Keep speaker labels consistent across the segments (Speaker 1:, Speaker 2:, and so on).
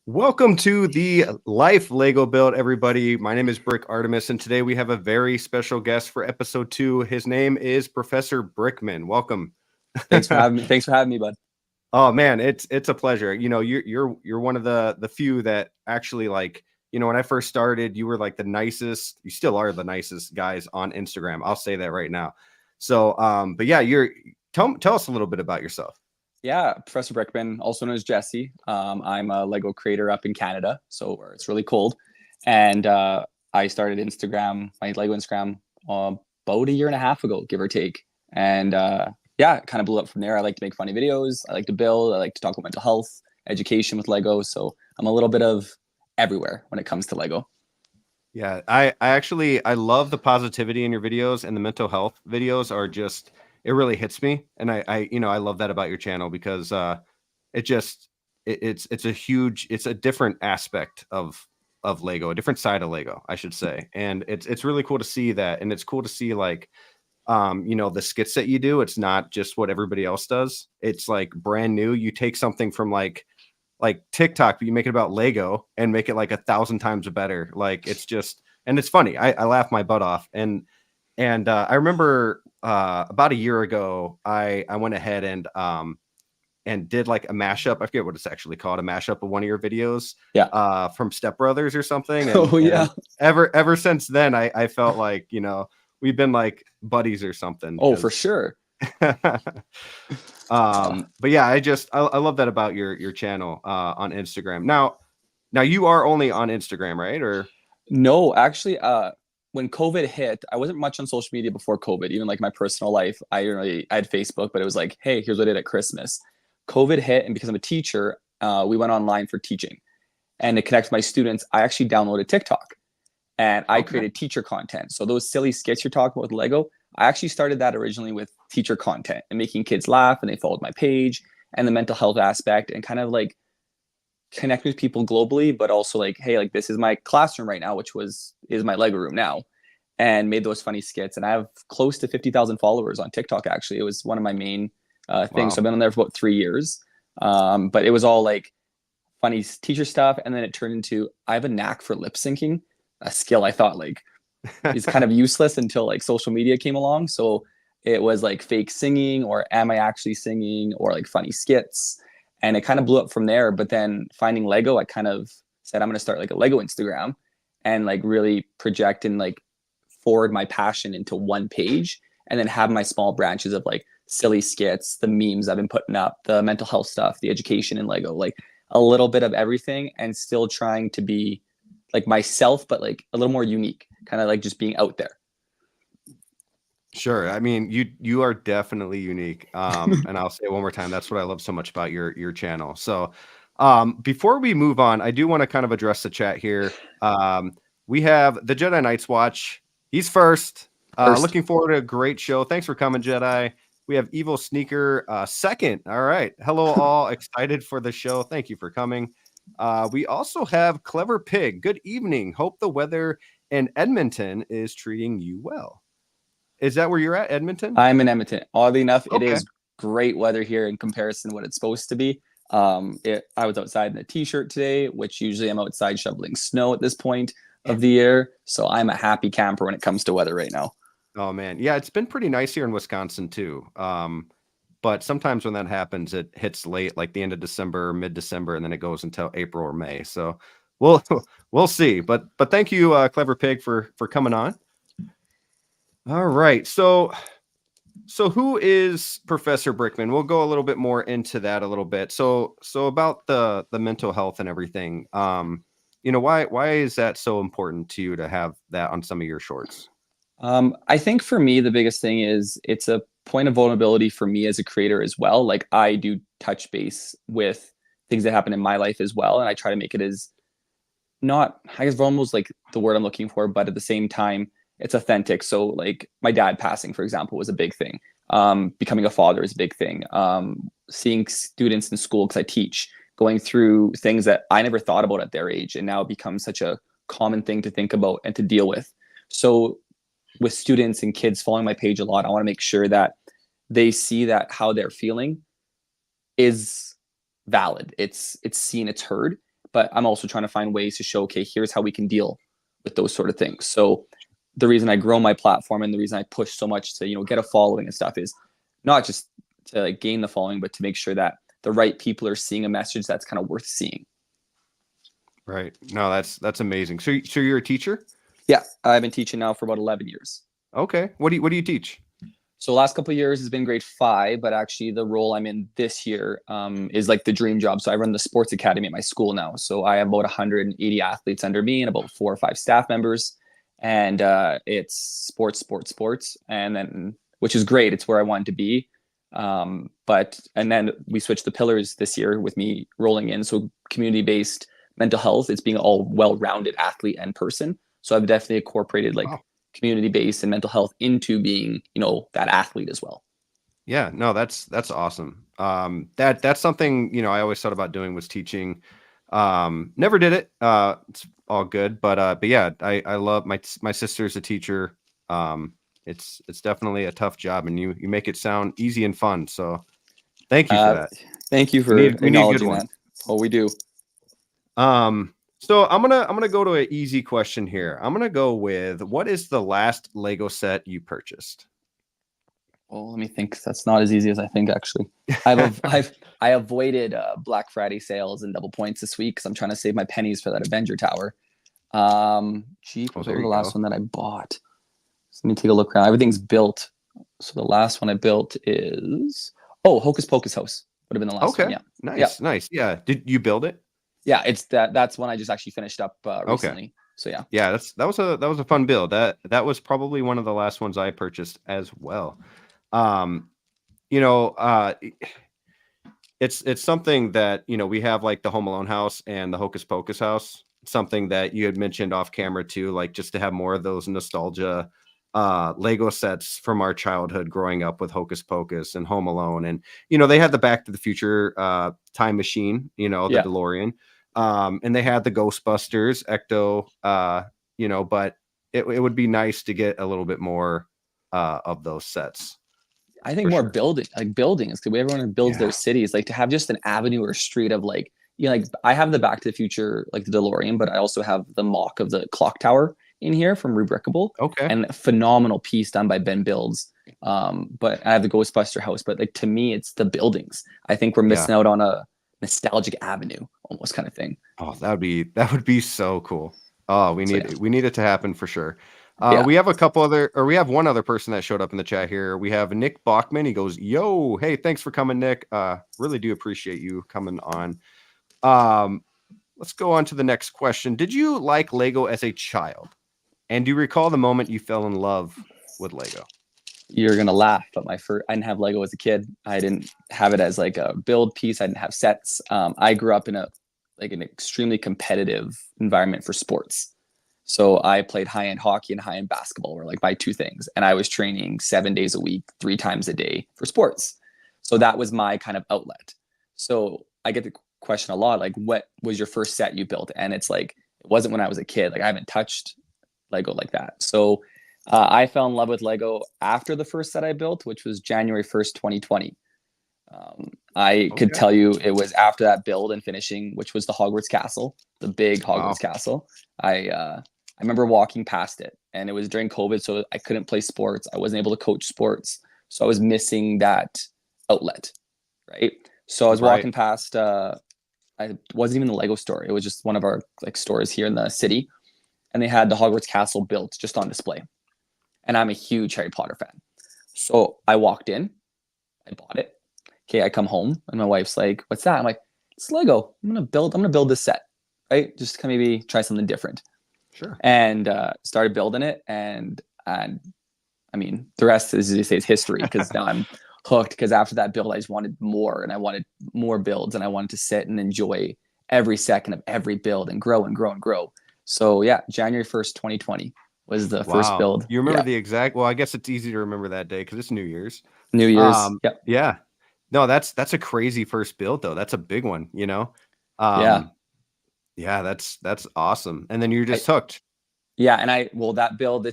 Speaker 1: Welcome to the Life Lego Build, everybody. My name is Brick Artemis, and today we have a very special guest for episode 2. His name is Professor Brickman. Welcome.
Speaker 2: Thanks for having me. Thanks for having me, bud.
Speaker 1: Oh man, it's a pleasure. You know, you're one of the few that actually when I first started, you were like the nicest. You still are the nicest guys on Instagram. I'll say that right now. So, but yeah, tell us a little bit about yourself.
Speaker 2: Yeah, Professor Brickman, also known as Jesse. I'm a Lego creator up in Canada, so where it's really cold. And I started my Lego Instagram, about a year and a half ago, give or take. And yeah, it kind of blew up from there. I like to make funny videos. I like to build. I like to talk about mental health, education with Lego. So I'm a little bit of everywhere when it comes to Lego.
Speaker 1: Yeah, I love the positivity in your videos, and the mental health videos are just, it really hits me. And I love that about your channel because it's a different aspect of Lego, a different side of Lego, I should say. And it's really cool to see that. And it's cool to see the skits that you do. It's not just what everybody else does. It's like brand new. You take something from like TikTok, but you make it about Lego and make it like 1,000 times better. Like and it's funny. I laugh my butt off. And I remember about a year ago, I went ahead and did like a mashup. I forget what it's actually called, a mashup of one of your videos.
Speaker 2: Yeah.
Speaker 1: From Step Brothers or something.
Speaker 2: Oh yeah.
Speaker 1: And ever since then, I felt like, we've been like buddies or something.
Speaker 2: Oh, for sure.
Speaker 1: But yeah, I love that about your channel on Instagram. Now you are only on Instagram, right? Or
Speaker 2: No, actually, when COVID hit, I wasn't much on social media before COVID. Even like my personal life, I had Facebook, but it was like, hey, here's what I did at Christmas. COVID hit, and because I'm a teacher, we went online for teaching. And to connect with my students, I actually downloaded TikTok, and I created teacher content. So those silly skits you're talking about with Lego, I actually started that originally with teacher content and making kids laugh, and they followed my page, and the mental health aspect, and kind of like connect with people globally, but also like, hey, like this is my classroom right now, which is my Lego room now, and made those funny skits. And I have close to 50,000 followers on TikTok. Actually, it was one of my main things.
Speaker 1: Wow.
Speaker 2: So I've been on there for about 3 years. But it was all like funny teacher stuff, and then it turned into, I have a knack for lip syncing, a skill I thought like is kind of useless until like social media came along. So it was like fake singing, or am I actually singing, or like funny skits, and it kind of blew up from there. But then finding Lego, I kind of said I'm going to start like a Lego Instagram and like really project and like forward my passion into one page, and then have my small branches of like silly skits, the memes I've been putting up, the mental health stuff, the education in Lego, like a little bit of everything, and still trying to be like myself, but like a little more unique, kind of like just being out there.
Speaker 1: Sure. I mean, you are definitely unique. And I'll say it one more time. That's what I love so much about your channel. So, before we move on, I do want to kind of address the chat here. We have the Jedi Knights watch. He's first. Looking forward to a great show. Thanks for coming, Jedi. We have Evil Sneaker second. All right. Hello, all. Excited for the show. Thank you for coming. We also have Clever Pig. Good evening. Hope the weather in Edmonton is treating you well. Is that where you're at, Edmonton?
Speaker 2: I'm in Edmonton. Oddly enough, it is great weather here in comparison to what it's supposed to be. I was outside in a t-shirt today, which usually I'm outside shoveling snow at this point of the year. So I'm a happy camper when it comes to weather right now.
Speaker 1: Oh man. Yeah, it's been pretty nice here in Wisconsin too. But sometimes when that happens, it hits late, like the end of December, mid-December, and then it goes until April or May. So we'll see. But thank you, Clever Pig, for coming on. All right. So who is Professor Brickman? We'll go a little bit more into that a little bit. So about the mental health and everything. Why is that so important to you to have that on some of your shorts?
Speaker 2: I think for me, the biggest thing is it's a point of vulnerability for me as a creator as well. Like I do touch base with things that happen in my life as well. And I try to make it as not, I guess vulnerable is like the word I'm looking for, but at the same time, it's authentic. So like my dad passing, for example, was a big thing. Becoming a father is a big thing. Seeing students in school, because I teach, going through things that I never thought about at their age, and now it becomes such a common thing to think about and to deal with. So with students and kids following my page a lot, I want to make sure that they see that how they're feeling is valid. It's seen, it's heard, but I'm also trying to find ways to show, okay, here's how we can deal with those sort of things. So the reason I grow my platform and the reason I push so much to, get a following and stuff is not just to like gain the following, but to make sure that the right people are seeing a message that's kind of worth seeing.
Speaker 1: Right. No, that's amazing. So you're a teacher?
Speaker 2: Yeah, I've been teaching now for about 11 years.
Speaker 1: Okay. What do you teach?
Speaker 2: So the last couple of years has been grade 5, but actually the role I'm in this year is like the dream job. So I run the sports academy at my school now. So I have about 180 athletes under me and about 4 or 5 staff members. And it's sports, and then, which is great. It's where I wanted to be. And then we switched the pillars this year with me rolling in. So community-based mental health, it's being all well-rounded athlete and person. So I've definitely incorporated like community-based and mental health into being, that athlete as well.
Speaker 1: Yeah, no, that's awesome. That's something, I always thought about doing was teaching. Never did it. It's all good, but yeah, I love my sister's a teacher. It's definitely a tough job, and you make it sound easy and fun. So thank you for that.
Speaker 2: Thank you for
Speaker 1: we need
Speaker 2: acknowledging that. Oh, we do.
Speaker 1: So I'm gonna go to an easy question here. I'm gonna go with, what is the last Lego set you purchased?
Speaker 2: Oh, let me think. That's not as easy as I think, actually. I avoided Black Friday sales and double points this week because I'm trying to save my pennies for that Avenger Tower. What was the last one that I bought? So let me take a look around. Everything's built. So the last one I built is Hocus Pocus House would have been the last one. Yeah.
Speaker 1: Nice. Yeah. Did you build it?
Speaker 2: Yeah, it's that's one I just actually finished up recently. Okay. So yeah.
Speaker 1: Yeah, that was a fun build. That was probably one of the last ones I purchased as well. It's something that, we have like the Home Alone house and the Hocus Pocus house, something that you had mentioned off camera too, like just to have more of those nostalgia Lego sets from our childhood growing up with Hocus Pocus and Home Alone. And, they had the Back to the Future time machine, the DeLorean. And they had the Ghostbusters, Ecto, but it would be nice to get a little bit more of those sets.
Speaker 2: I think more buildings, because everyone builds their cities, like to have just an avenue or a street of like, like I have the Back to the Future, like the DeLorean, but I also have the mock of the clock tower in here from Rebrickable.
Speaker 1: Okay.
Speaker 2: And a phenomenal piece done by Ben Builds. But I have the Ghostbuster house, but like to me, it's the buildings. I think we're missing out on a nostalgic avenue almost kind of thing.
Speaker 1: Oh, that would be so cool. Oh, we need it to happen for sure. We have we have one other person that showed up in the chat here. We have Nick Bachman. He goes, "Yo, hey, thanks for coming, Nick. Really do appreciate you coming on." Let's go on to the next question. Did you like Lego as a child? And do you recall the moment you fell in love with Lego?
Speaker 2: You're gonna laugh, but I didn't have Lego as a kid. I didn't have it as like a build piece. I didn't have sets. I grew up in an extremely competitive environment for sports. So I played high-end hockey and high-end basketball were like my two things. And I was training 7 days a week, 3 times a day for sports. So that was my kind of outlet. So I get the question a lot, like, what was your first set you built? And it's like, it wasn't when I was a kid. Like I haven't touched Lego like that. So I fell in love with Lego after the first set I built, which was January 1st, 2020. I could tell you it was after that build and finishing, which was the Hogwarts Castle, the big Hogwarts Castle. I remember walking past it, and it was during COVID, so I couldn't play sports. I wasn't able to coach sports, so I was missing that outlet, right? So I was walking past. I wasn't even the Lego store; it was just one of our stores here in the city, and they had the Hogwarts Castle built just on display. And I'm a huge Harry Potter fan, so I walked in, I bought it. Okay, I come home, and my wife's like, "What's that?" I'm like, "It's Lego. I'm gonna build this set, right? Just kind of maybe try something different."
Speaker 1: Sure.
Speaker 2: And started building it, and I mean, the rest, as you say, is history, because now I'm hooked, because after that build, I just wanted more, and I wanted more builds, and I wanted to sit and enjoy every second of every build and grow and grow and grow. So yeah, January 1st, 2020 was the first build.
Speaker 1: You remember the exact, well, I guess it's easy to remember that day because it's New Year's.
Speaker 2: New Year's. Yep.
Speaker 1: Yeah. No, that's a crazy first build though. That's a big one, Yeah, that's awesome. And then you're just hooked.
Speaker 2: Yeah, and that build,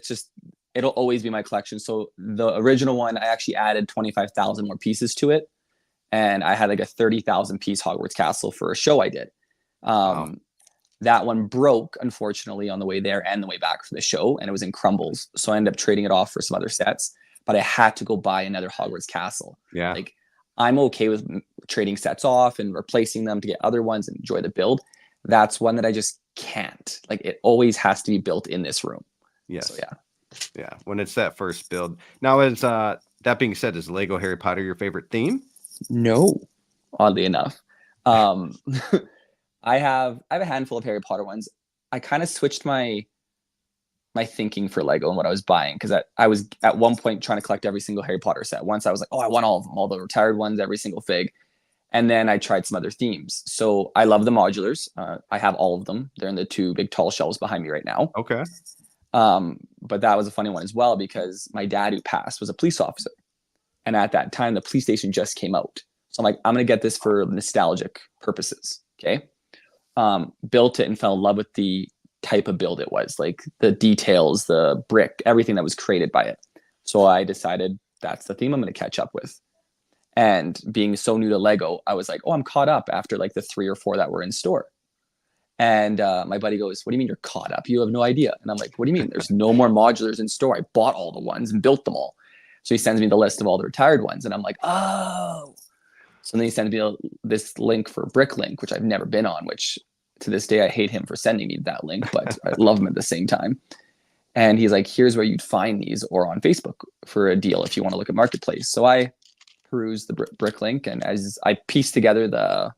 Speaker 2: it'll always be my collection. So the original one, I actually added 25,000 more pieces to it. And I had like a 30,000 piece Hogwarts Castle for a show I did. That one broke, unfortunately, on the way there and the way back for the show, and it was in crumbles. So I ended up trading it off for some other sets, but I had to go buy another Hogwarts castle.
Speaker 1: Yeah.
Speaker 2: Like, I'm okay with trading sets off and replacing them to get other ones and enjoy the build. That's one that I just can't. Like, it always has to be built in this room.
Speaker 1: Yes.
Speaker 2: So yeah.
Speaker 1: Yeah. When it's that first build. Now, is that being said, is Lego Harry Potter your favorite theme?
Speaker 2: No, oddly enough. I have a handful of Harry Potter ones. I kind of switched my thinking for Lego and what I was buying, because I was at one point trying to collect every single Harry Potter set. Once I was like, oh, I want all of them, all the retired ones, every single fig. And then I tried some other themes. So I love the modulars. I have all of them. They're in the 2 big tall shelves behind me right now.
Speaker 1: Okay.
Speaker 2: But that was a funny one as well, because my dad, who passed, was a police officer. And at that time, the police station just came out. So I'm like, I'm going to get this for nostalgic purposes. Okay. Built it and fell in love with the type of build it was, like the details, the brick, everything that was created by it. So I decided that's the theme I'm going to catch up with. And being so new to Lego, I was like, oh, I'm caught up after like the 3 or 4 that were in store. And my buddy goes, what do you mean you're caught up? You have no idea. And I'm like, what do you mean? There's no more modulars in store. I bought all the ones and built them all. So he sends me the list of all the retired ones. And I'm like, oh. So then he sends me this link for Bricklink, which I've never been on, which to this day I hate him for sending me that link, but I love him at the same time. And he's like, here's where you'd find these, or on Facebook for a deal if you want to look at Marketplace. So I perused the Bricklink, and as I pieced together the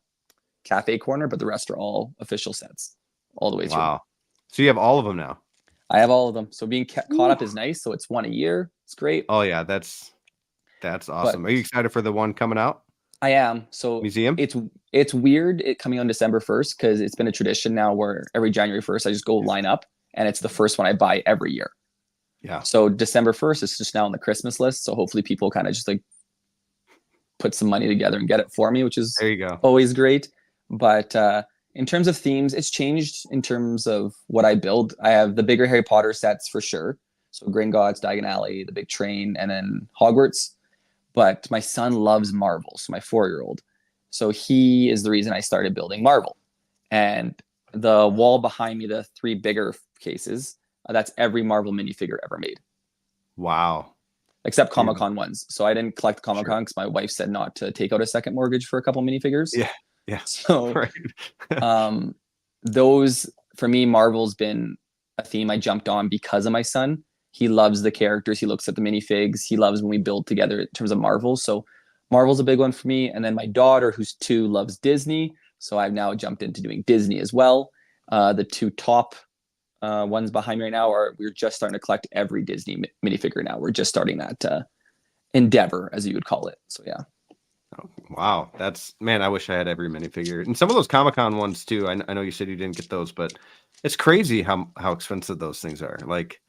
Speaker 2: cafe corner, but the rest are all official sets all the way through.
Speaker 1: Wow. So you have all of them now?
Speaker 2: I have all of them. So being caught up is nice. So it's one a year. It's great.
Speaker 1: Oh yeah, that's awesome. But are you excited for the one coming out?
Speaker 2: I am. So
Speaker 1: museum?
Speaker 2: It's weird it coming on December 1st, because it's been a tradition now where every January 1st I just go line up, and it's the first one I buy every year.
Speaker 1: Yeah.
Speaker 2: So December 1st is just now on the Christmas list. So hopefully people kind of just like put some money together and get it for me, which is
Speaker 1: there you go.
Speaker 2: Always great. But in terms of themes, it's changed in terms of what I build. I have the bigger Harry Potter sets for sure. So Gringotts, Diagon Alley, the big train, and then Hogwarts. But my son loves Marvel, so my 4-year-old. So he is the reason I started building Marvel. And the wall behind me, the 3 bigger cases, that's every Marvel minifigure ever made.
Speaker 1: Wow.
Speaker 2: Except Comic-Con ones. So I didn't collect Comic-Con because my wife said not to take out a second mortgage for a couple minifigures.
Speaker 1: Yeah. Yeah.
Speaker 2: So
Speaker 1: right.
Speaker 2: Those, for me, Marvel's been a theme I jumped on because of my son. He loves the characters. He looks at the minifigs. He loves when we build together in terms of Marvel. So Marvel's a big one for me. And then my daughter, who's 2, loves Disney. So I've now jumped into doing Disney as well. The 2 top ones behind me right now we're just starting to collect every Disney minifigure now. We're just starting that endeavor, as you would call it. So yeah.
Speaker 1: Oh, wow. Man, I wish I had every minifigure. And some of those Comic-Con ones too. I know you said you didn't get those, but it's crazy how expensive those things are. Like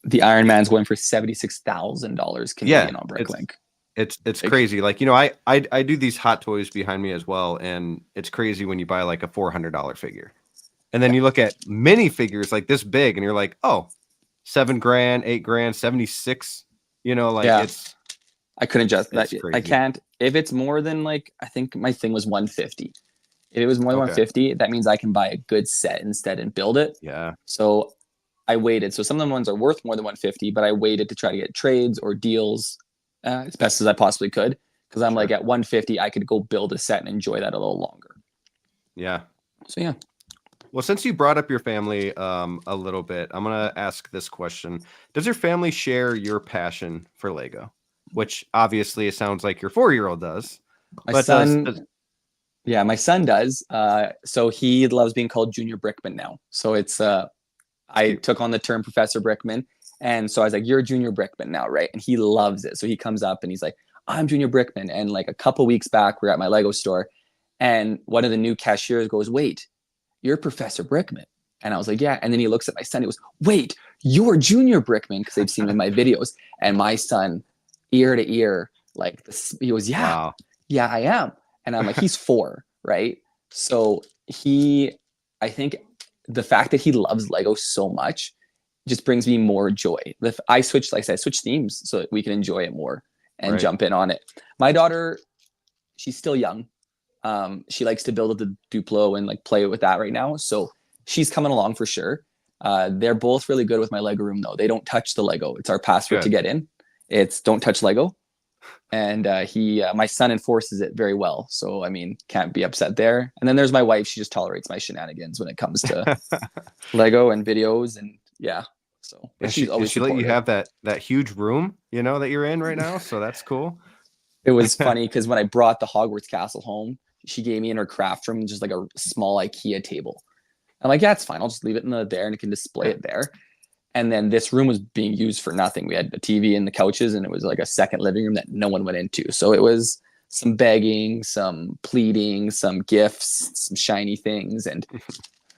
Speaker 2: the Iron Man's going for $76,000 Canadian on Bricklink.
Speaker 1: It's crazy. Like, I do these Hot Toys behind me as well, and it's crazy when you buy like a $400 figure. And then you look at minifigures like this big and you're like, oh, $7,000, $8,000, 76, it's
Speaker 2: I couldn't just that.
Speaker 1: Crazy.
Speaker 2: I can't. If it's more than like, I think my thing was 150. If it was more than 150, that means I can buy a good set instead and build it.
Speaker 1: Yeah.
Speaker 2: So I waited. So some of the ones are worth more than 150, but I waited to try to get trades or deals as best as I possibly could. Because I'm like, at 150, I could go build a set and enjoy that a little longer.
Speaker 1: Yeah.
Speaker 2: So yeah.
Speaker 1: Well, since you brought up your family a little bit, I'm going to ask this question. Does your family share your passion for Lego? Which obviously it sounds like your 4-year-old does.
Speaker 2: My son does. So he loves being called Junior Brickman now. So it's I took on the term Professor Brickman. And so I was like, you're Junior Brickman now, right? And he loves it. So he comes up and he's like, I'm Junior Brickman. And like a couple weeks back, we're at my Lego store and one of the new cashiers goes, wait, you're Professor Brickman. And I was like, yeah. And then he looks at my son. He goes, wait, you're Junior Brickman, because they've seen me in my videos. And my son, ear to ear, like this, he goes, yeah, wow. Yeah, I am. And I'm like, he's 4, right? So I think the fact that he loves Lego so much just brings me more joy. If I switch, like I said, I switch themes so that we can enjoy it more and jump in on it. My daughter, she's still young. She likes to build the Duplo and like play with that right now. So she's coming along for sure. They're both really good with my Lego room though. They don't touch the Lego. It's our password to get in. It's don't touch Lego. And my son enforces it very well. So, I mean, can't be upset there. And then there's my wife. She just tolerates my shenanigans when it comes to Lego and videos. And yeah, so
Speaker 1: And
Speaker 2: she's always
Speaker 1: she let you
Speaker 2: supportive.
Speaker 1: have that huge room, you know, that you're in right now. So that's cool.
Speaker 2: It was funny because when I brought the Hogwarts castle home, she gave me in her craft room just like a small IKEA table. I'm like, yeah, it's fine. I'll just leave it in there and it can display it there. And then this room was being used for nothing. We had a TV and the couches, and it was like a second living room that no one went into. So it was some begging, some pleading, some gifts, some shiny things. And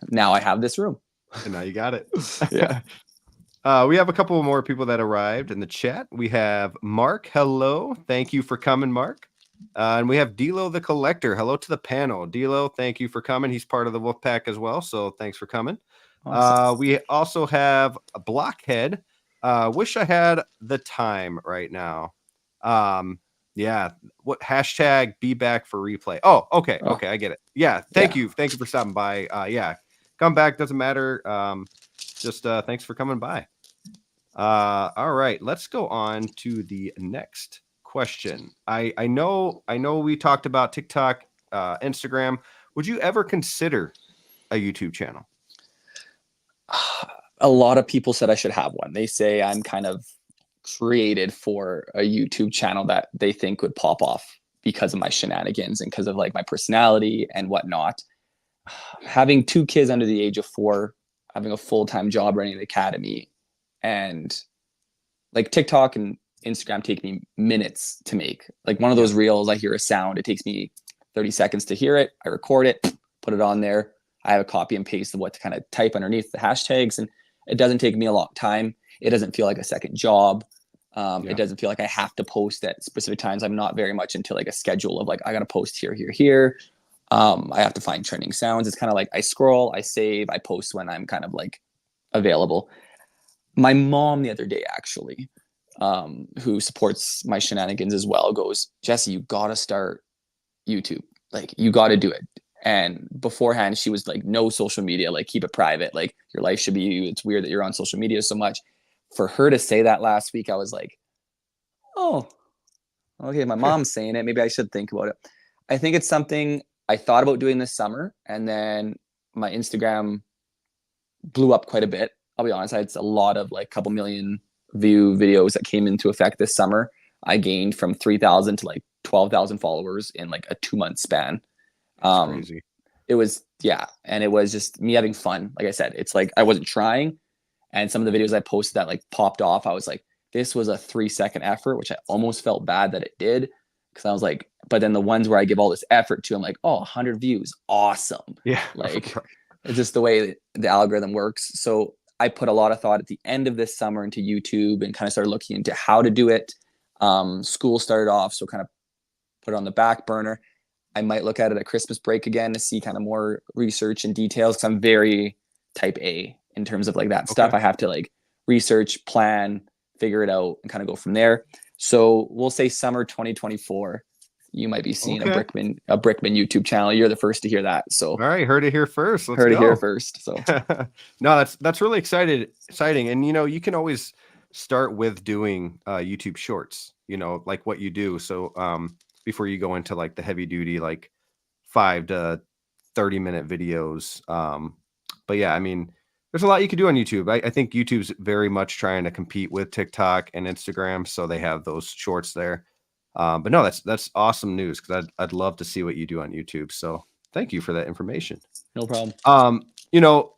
Speaker 2: now I have this room.
Speaker 1: And now you got it.
Speaker 2: Yeah.
Speaker 1: We have a couple more people that arrived in the chat. We have Mark. Hello. Thank you for coming, Mark. And we have Dilo the Collector. Hello to the panel. Dilo, thank you for coming. He's part of the Wolfpack as well. So thanks for coming. Awesome. We also have a Blockhead. Wish I had the time right now. Yeah. What hashtag be back for replay? Oh, okay. Okay. I get it. Yeah. Thank you. Thank you for stopping by. Yeah. Come back. Doesn't matter. Just thanks for coming by. All right. Let's go on to the next question. I know we talked about TikTok, Instagram. Would you ever consider a YouTube channel?
Speaker 2: A lot of people said I should have one. They say I'm kind of created for a YouTube channel that they think would pop off because of my shenanigans and because of like my personality and whatnot. Having 2 kids under the age of 4, having a full-time job running an academy, and like TikTok and Instagram take me minutes to make. Like one of those reels, I hear a sound, it takes me 30 seconds to hear it. I record it, put it on there. I have a copy and paste of what to kind of type underneath the hashtags, and it doesn't take me a long time. It doesn't feel like a second job. It doesn't feel like I have to post at specific times. I'm not very much into like a schedule of like, I got to post here, here, here. I have to find trending sounds. It's kind of like I scroll, I save, I post when I'm kind of like available. My mom the other day, actually, who supports my shenanigans as well, goes, Jesse, you got to start YouTube. Like, you got to do it. And beforehand, she was like, no social media, like keep it private. Like your life should be you. It's weird that you're on social media so much. For her to say that last week, I was like, oh, okay, my mom's saying it. Maybe I should think about it. I think it's something I thought about doing this summer. And then my Instagram blew up quite a bit. I'll be honest, I had a lot of like couple million view videos that came into effect this summer. I gained from 3,000 to like 12,000 followers in like a 2-month span.
Speaker 1: Crazy.
Speaker 2: It was, and it was just me having fun. Like I said, it's like I wasn't trying, and some of the videos I posted that like popped off, I was like, this was a 3-second effort, which I almost felt bad that it did, because I was like, but then the ones where I give all this effort to, I'm like, oh, 100 views, awesome.
Speaker 1: Yeah,
Speaker 2: like it's just the way the algorithm works. So I put a lot of thought at the end of this summer into YouTube and kind of started looking into how to do it. School started off, so kind of put it on the back burner. I might look at it at Christmas break again to see kind of more research and details, because I'm very type A in terms of like that stuff. I have to like research, plan, figure it out, and kind of go from there. So we'll say summer 2024, you might be seeing a Brickman YouTube channel. You're the first to hear that. So
Speaker 1: all right, heard it here first. Let's
Speaker 2: heard
Speaker 1: go.
Speaker 2: it here first. So
Speaker 1: no, that's really exciting. And you know, you can always start with doing YouTube shorts, you know, like what you do. So before you go into like the heavy duty, like 5 to 30-minute videos. But yeah, I mean, there's a lot you can do on YouTube. I think YouTube's very much trying to compete with TikTok and Instagram, so they have those shorts there. But no, that's awesome news, because I'd love to see what you do on YouTube. So thank you for that information.
Speaker 2: No problem.
Speaker 1: You know,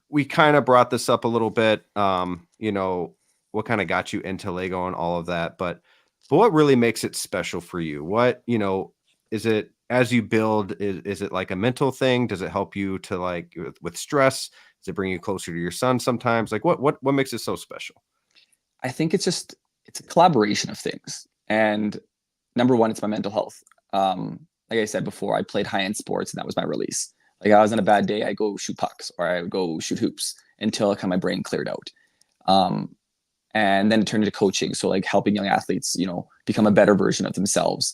Speaker 1: we kind of brought this up a little bit. You know, what kind of got you into Lego and all of that, but what really makes it special for you? What, you know, is it as you build, is it like a mental thing? Does it help you to like with stress? Does it bring you closer to your son sometimes? Like what makes it so special?
Speaker 2: I think it's a collaboration of things. And number one, it's my mental health. Like I said before, I played high-end sports, and that was my release. Like I was on a bad day, I go shoot pucks or I would go shoot hoops until kind of my brain cleared out. And then it turned into coaching. So like helping young athletes, you know, become a better version of themselves.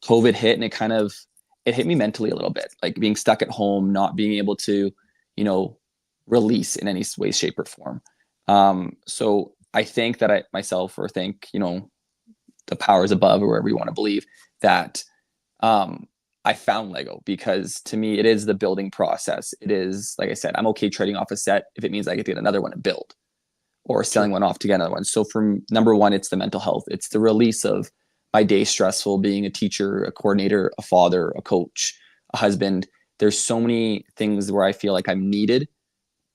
Speaker 2: COVID hit, and it hit me mentally a little bit, like being stuck at home, not being able to release in any way, shape, or form. So I think that I myself, or think, the powers above, or wherever you want to believe, that I found Lego, because to me, it is the building process. It is, like I said, I'm okay trading off a set if it means I get to get another one to build, or selling one off to get another one. So from number one, it's the mental health. It's the release of my day stressful, being a teacher, a coordinator, a father, a coach, a husband. There's so many things where I feel like I'm needed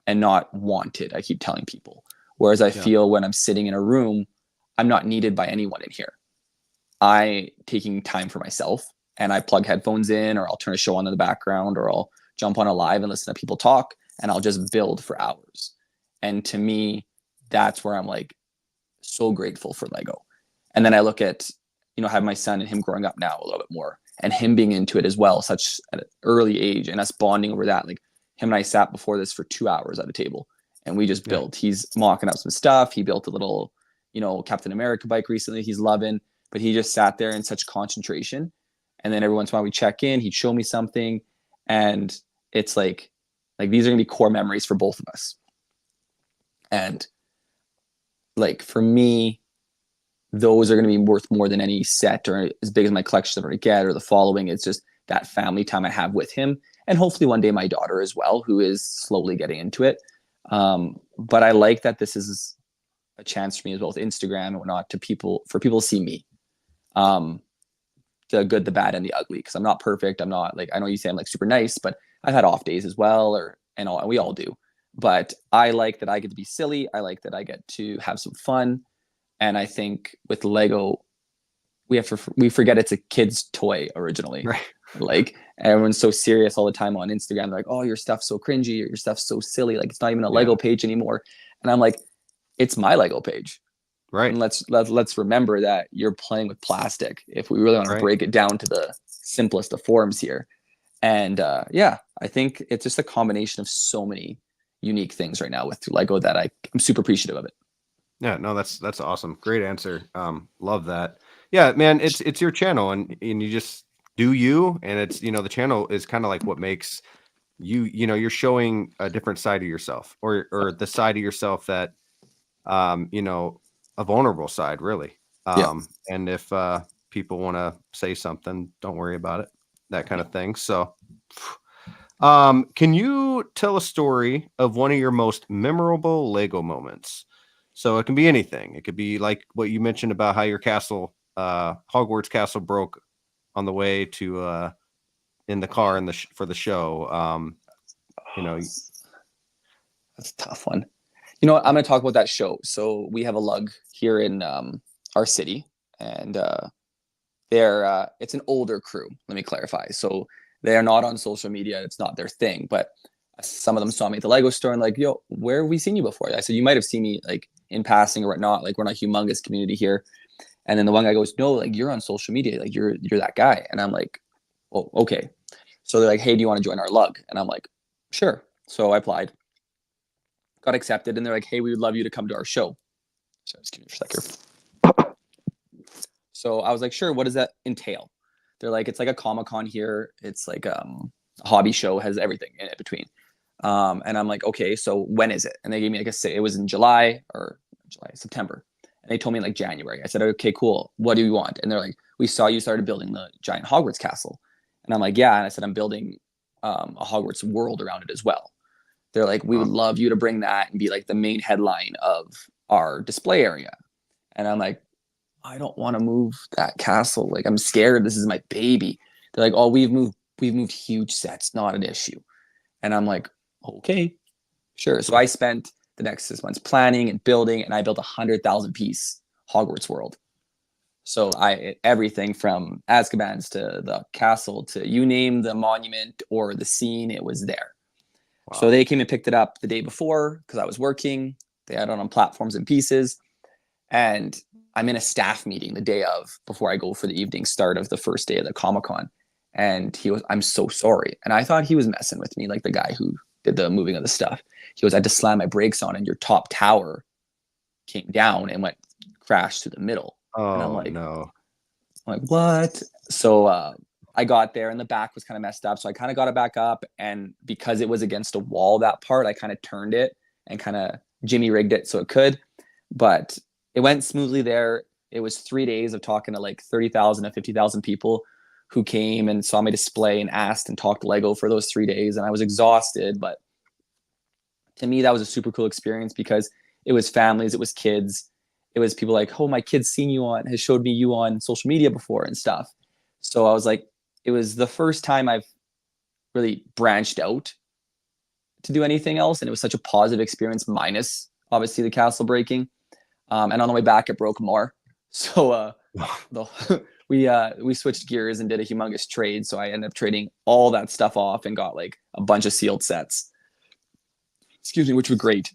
Speaker 2: and not wanted. I keep telling people. Whereas I feel when I'm sitting in a room, I'm not needed by anyone in here. I taking time for myself, and I plug headphones in, or I'll turn a show on in the background, or I'll jump on a live and listen to people talk, and I'll just build for hours. And to me, that's where I'm like so grateful for Lego. And then I look at, have my son and him growing up now a little bit more, and him being into it as well, such at an early age, and us bonding over that. Like, him and I sat before this for 2 hours at a table, and we just built. He's mocking up some stuff. He built a little, Captain America bike recently. He's loving, but he just sat there in such concentration. And then every once in a while we check in, he'd show me something. And it's like these are gonna be core memories for both of us. And like, for me, those are going to be worth more than any set, or as big as my collection ever get, or the following. It's just that family time I have with him, and hopefully one day my daughter as well, who is slowly getting into it. But I like that this is a chance for me as well, with Instagram and whatnot, for people to see me, the good, the bad, and the ugly. Because I'm not perfect. I'm not like, I know you say I'm like super nice, but I've had off days as well, and we all do. But I like that I get to be silly. I like that I get to have some fun. And I think with Lego, we forget it's a kid's toy originally.
Speaker 1: Right.
Speaker 2: Like, everyone's so serious all the time on Instagram. They're like, oh, your stuff's so cringy, or your stuff's so silly. Like, it's not even a Lego page anymore. And I'm like, it's my Lego page.
Speaker 1: Right.
Speaker 2: And let's remember that you're playing with plastic, if we really want to break it down to the simplest of forms here. And I think it's just a combination of so many unique things right now with Lego that I'm super appreciative of it.
Speaker 1: Yeah, no, that's awesome. Great answer. Love that. Yeah, man, it's your channel, and you just do you, and it's, the channel is kind of like what makes you, you're showing a different side of yourself, or the side of yourself that, a vulnerable side, really. And if people want to say something, don't worry about it, that kind of thing. So, can you tell a story of one of your most memorable Lego moments? So it can be anything. It could be like what you mentioned about how your castle, Hogwarts castle, broke on the way to in the car for the show.
Speaker 2: That's a tough one. You know what? I'm going to talk about that show. So we have a lug here in our city, and it's an older crew. Let me clarify. So they are not on social media. It's not their thing, but some of them saw me at the Lego store and like, yo, where have we seen you before? I said, you might have seen me like in passing or whatnot. Like, we're not a humongous community here. And then the one guy goes, no, like, you're on social media. Like, you're that guy. And I'm like, oh, okay. So they're like, hey, do you want to join our lug? And I'm like, sure. So I applied, got accepted. And they're like, hey, we would love you to come to our show. So just give me a second. So I was like, sure. What does that entail? They're like, it's like a Comic-Con here. It's like a hobby show, has everything in it between. And I'm like, okay, so when is it? And they gave me, it was in September. And they told me like January. I said, okay, cool. What do you want? And they're like, we saw you started building the giant Hogwarts castle. And I'm like, yeah. And I said, I'm building a Hogwarts world around it as well. They're like, we would love you to bring that and be like the main headline of our display area. And I'm like, I don't want to move that castle. Like, I'm scared. This is my baby. They're like, oh, we've moved huge sets, not an issue. And I'm like, okay, sure. So I spent the next 6 months planning and building, and I built 100,000 piece Hogwarts world. So everything from Azkaban's to the castle to you name the monument or the scene, it was there. Wow. So they came and picked it up the day before because I was working. They had it on platforms and pieces. And I'm in a staff meeting the day before I go for the evening start of the first day of the Comic-Con. And he was, I'm so sorry. And I thought he was messing with me, like the guy who did the moving of the stuff. He goes, I had to slam my brakes on and your top tower came down and crashed to the middle.
Speaker 1: Oh,
Speaker 2: and I'm like,
Speaker 1: no.
Speaker 2: I'm like, what? So I got there and the back was kind of messed up. So I kind of got it back up. And because it was against a wall, that part, I kind of turned it and kind of Jimmy rigged it so it could. But it went smoothly there. It was 3 days of talking to like 30,000 to 50,000 people who came and saw my display and asked and talked Lego for those 3 days. And I was exhausted. But to me, that was a super cool experience because it was families, it was kids. It was people like, oh, my kid's seen you on, has showed me you on social media before and stuff. So I was like, it was the first time I've really branched out to do anything else. And it was such a positive experience, minus obviously the castle breaking. And on the way back, it broke more. So we switched gears and did a humongous trade. So I ended up trading all that stuff off and got like a bunch of sealed sets. Excuse me, which were great.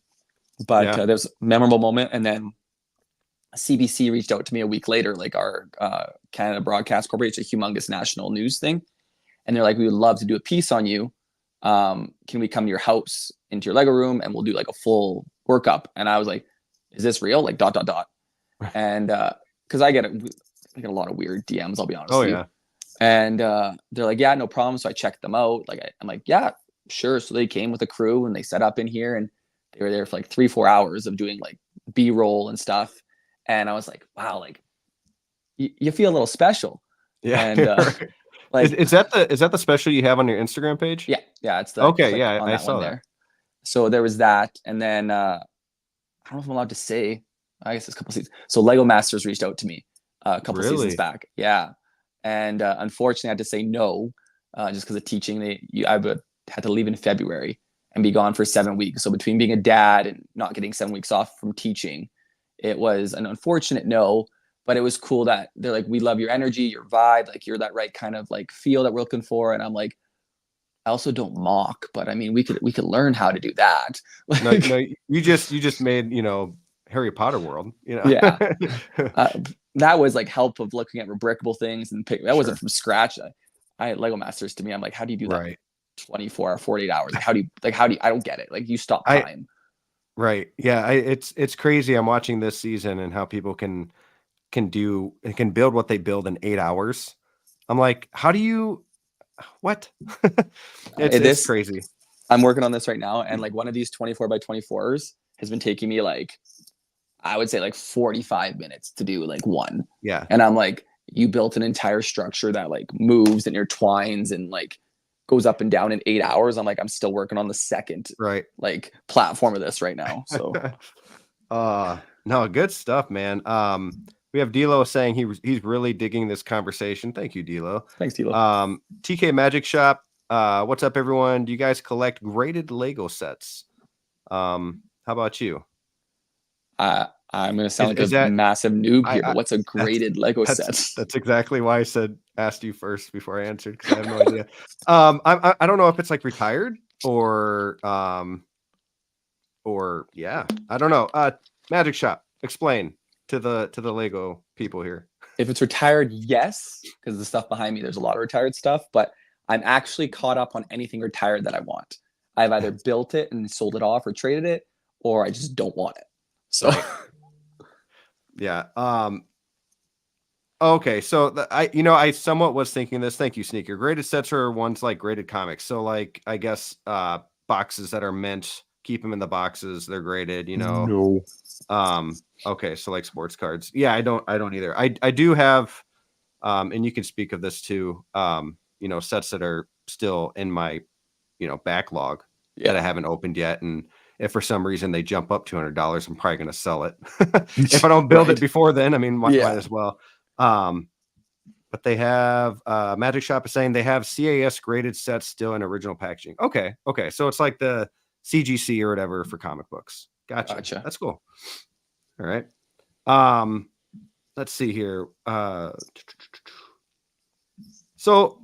Speaker 2: But there was a memorable moment. And then CBC reached out to me a week later, like our Canada Broadcast Corporation, a humongous national news thing. And they're like, we would love to do a piece on you. Can we come to your house, into your Lego room, and we'll do like a full workup? And I was like, is this real? Like ... And because I get a lot of weird DMs, I'll be honest with you. And they're like, yeah, no problem. So I checked them out. Like I'm like, yeah, sure. So they came with a crew and they set up in here and they were there for like 3-4 hours of doing like B-roll and stuff. And I was like, wow, like you feel a little special.
Speaker 1: Yeah.
Speaker 2: And like,
Speaker 1: is that the special you have on your Instagram page?
Speaker 2: Yeah. It's the,
Speaker 1: okay.
Speaker 2: it's like
Speaker 1: Yeah.
Speaker 2: on
Speaker 1: I
Speaker 2: that
Speaker 1: saw
Speaker 2: one
Speaker 1: that.
Speaker 2: there. So there was that. And then, I don't know if I'm allowed to say, I guess it's a couple seasons. So Lego Masters reached out to me a couple seasons back. Yeah. And unfortunately I had to say no, just because of teaching. I had to leave in February and be gone for 7 weeks. So between being a dad and not getting 7 weeks off from teaching, it was an unfortunate no, but it was cool that they're like, we love your energy, your vibe, like you're that right kind of like feel that we're looking for. And I'm like, I also don't mock, but I mean, we could learn how to do that.
Speaker 1: No, you just made, Harry Potter world,
Speaker 2: Yeah. That was like help of looking at rebrickable things and that wasn't from scratch. I had Lego Masters to me. I'm like, how do you do that?
Speaker 1: Right.
Speaker 2: 24 or 48 hours. Like, how do you, I don't get it. Like you stop time.
Speaker 1: Right. Yeah. It's crazy. I'm watching this season and how people can build what they build in 8 hours. I'm like, how do you, what? It's crazy.
Speaker 2: I'm working on this right now. And like one of these 24 by 24s has been taking me like, I would say like 45 minutes to do like one.
Speaker 1: Yeah.
Speaker 2: And I'm like, you built an entire structure that like moves and intertwines and like goes up and down in 8 hours. I'm like, I'm still working on the second like platform of this right now. So
Speaker 1: no, good stuff, man. We have D'Lo saying he's really digging this conversation. Thank you, D'Lo.
Speaker 2: Thanks, D'Lo.
Speaker 1: TK Magic Shop. What's up, everyone? Do you guys collect graded Lego sets? How about you?
Speaker 2: I'm going to sound like a massive noob here, but what's a graded Lego set?
Speaker 1: That's exactly why I asked you first before I answered, because I have no idea. I don't know if it's like retired or yeah, I don't know. Magic Shop, explain to the Lego people here.
Speaker 2: If it's retired, yes, because the stuff behind me, there's a lot of retired stuff, but I'm actually caught up on anything retired that I want. I've either built it and sold it off or traded it, or I just don't want it. So
Speaker 1: yeah. Okay. So I somewhat was thinking this. Thank you, Sneaker. Graded sets are ones like graded comics. So like, I guess, boxes that are meant, keep them in the boxes. They're graded,
Speaker 2: No.
Speaker 1: Okay. So like sports cards. Yeah. I don't either. I do have, and you can speak of this too. Sets that are still in my, backlog that I haven't opened yet. And if for some reason they jump up $200, I'm probably going to sell it. If I don't build it before then, I mean, might as well. But they have Magic Shop is saying they have CAS graded sets still in original packaging. Okay. So it's like the CGC or whatever for comic books. Gotcha. That's cool. All right. Let's see here. So,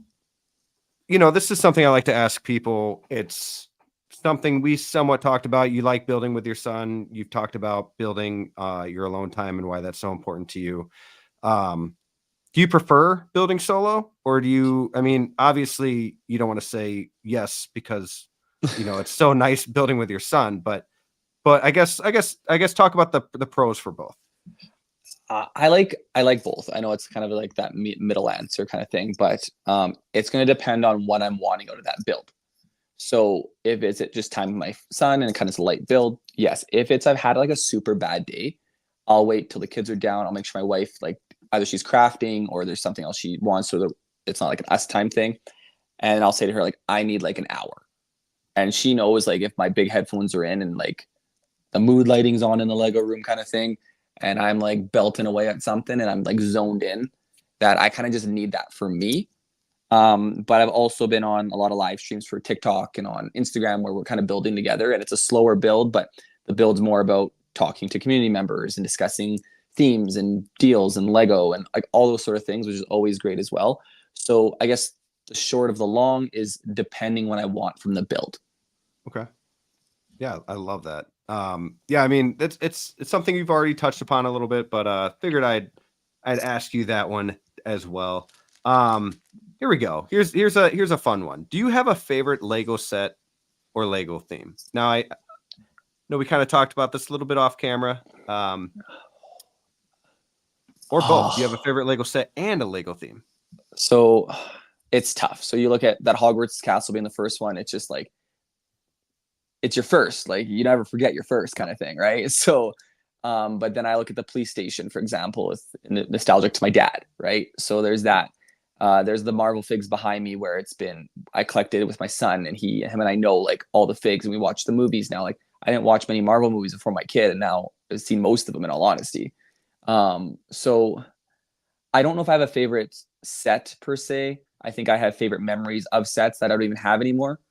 Speaker 1: this is something I like to ask people. It's something we somewhat talked about. You like building with your son. You've talked about building your alone time and why that's so important to you. Do you prefer building solo, or do you, obviously you don't want to say yes because, it's so nice building with your son, but I guess talk about the pros for both.
Speaker 2: I like both. I know it's kind of like that middle answer kind of thing, but it's going to depend on what I'm wanting out of that build. So if it's just time with my son and kind of a light build, yes. If it's I've had like a super bad day, I'll wait till the kids are down. I'll make sure my wife, like, either she's crafting or there's something else she wants, so that it's not like an us time thing. And I'll say to her, like, I need like an hour. And she knows, like, if my big headphones are in and like the mood lighting's on in the Lego room kind of thing, and I'm like belting away at something and I'm like zoned in, that I kind of just need that for me. But I've also been on a lot of live streams for TikTok and on Instagram where we're kind of building together, and it's a slower build, but the build's more about talking to community members and discussing themes and deals and Lego and like all those sort of things, which is always great as well. So I guess the short of the long is depending what I want from the build.
Speaker 1: Okay. Yeah, I love that. Yeah, I mean, it's something you've already touched upon a little bit, but figured I'd ask you that one as well. Here we go. Here's a fun one. Do you have a favorite Lego set or Lego theme? Now, I know we kind of talked about this a little bit off camera. Or both. Do you have a favorite Lego set and a Lego theme?
Speaker 2: So it's tough. So you look at that Hogwarts castle being the first one. It's just like, it's your first, like, you never forget your first kind of thing, right? So but then I look at the police station, for example, with nostalgic to my dad, right? So there's that. There's the Marvel figs behind me where I collected it with my son, and him and I know like all the figs, and we watch the movies now. Like, I didn't watch many Marvel movies before my kid, and now I've seen most of them, in all honesty. So I don't know if I have a favorite set per se. I think I have favorite memories of sets that I don't even have anymore.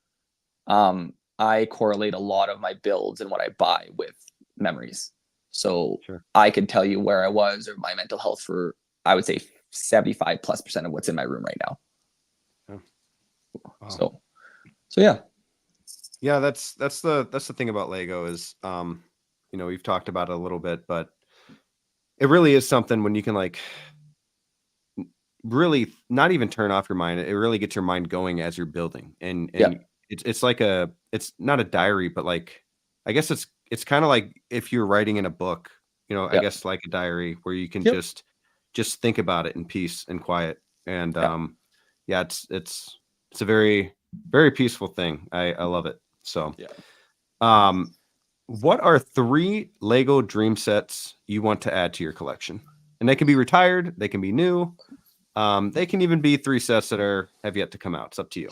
Speaker 2: I correlate a lot of my builds and what I buy with memories. So
Speaker 1: Sure.
Speaker 2: I could tell you where I was or my mental health for, I would say, 75+% of what's in my room right now.
Speaker 1: Oh. Wow.
Speaker 2: So yeah.
Speaker 1: Yeah, that's the thing about Lego is, we've talked about it a little bit, but it really is something when you can like really not even turn off your mind. It really gets your mind going as you're building, and
Speaker 2: Yeah.
Speaker 1: it's like it's not a diary, but like, I guess it's kind of like if you're writing in a book, I
Speaker 2: Yep.
Speaker 1: guess like a diary where you can
Speaker 2: Yep.
Speaker 1: just think about it in peace and quiet. And
Speaker 2: Yeah.
Speaker 1: yeah, it's a very, very peaceful thing. I love it. So
Speaker 2: Yeah.
Speaker 1: what are 3 Lego dream sets you want to add to your collection? And they can be retired, they can be new, they can even be 3 sets that have yet to come out. It's up to you.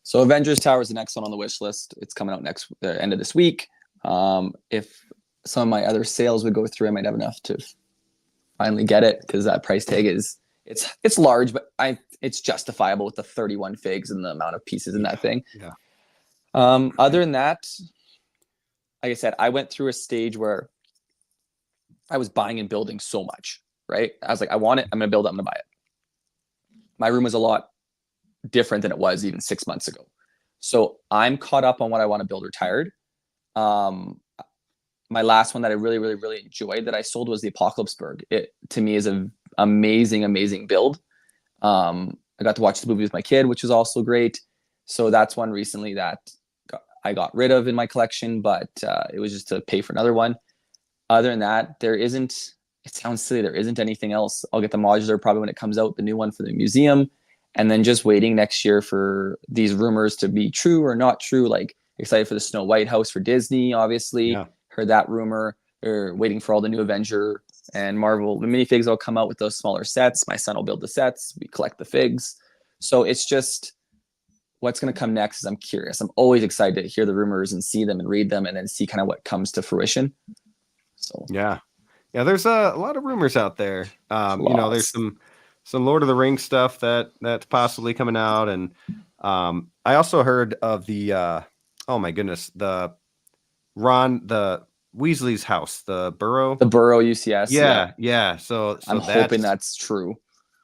Speaker 2: So Avengers Tower is the next one on the wish list. It's coming out next end of this week. If some of my other sales would go through, I might have enough to finally get it, because that price tag it's large, but it's justifiable with the 31 figs and the amount of pieces in that thing.
Speaker 1: Yeah.
Speaker 2: Other than that, like I said, I went through a stage where I was buying and building so much, right? I was like, I want it, I'm gonna build it, I'm gonna buy it. My room was a lot different than it was even 6 months ago. So I'm caught up on what I want to build retired. My last one that I really, really, really enjoyed that I sold was the Apocalypseburg. It, to me, is an amazing, amazing build. I got to watch the movie with my kid, which was also great. So that's one recently that I got rid of in my collection, but it was just to pay for another one. Other than that, it sounds silly, there isn't anything else. I'll get the modular probably when it comes out, the new one for the museum, and then just waiting next year for these rumors to be true or not true. Like, excited for the Snow White house for Disney, obviously.
Speaker 1: Yeah.
Speaker 2: Heard that rumor. They're waiting for all the new Avenger and Marvel. The minifigs will come out with those smaller sets. My son will build the sets. We collect the figs. So it's just what's going to come next is I'm curious. I'm always excited to hear the rumors and see them and read them and then see kind of what comes to fruition. So
Speaker 1: Yeah. There's a lot of rumors out there. There's some Lord of the Rings stuff that's possibly coming out, and I also heard of the oh my goodness, the Weasley's house, the Burrow
Speaker 2: UCS.
Speaker 1: Yeah. So
Speaker 2: I'm hoping that's true.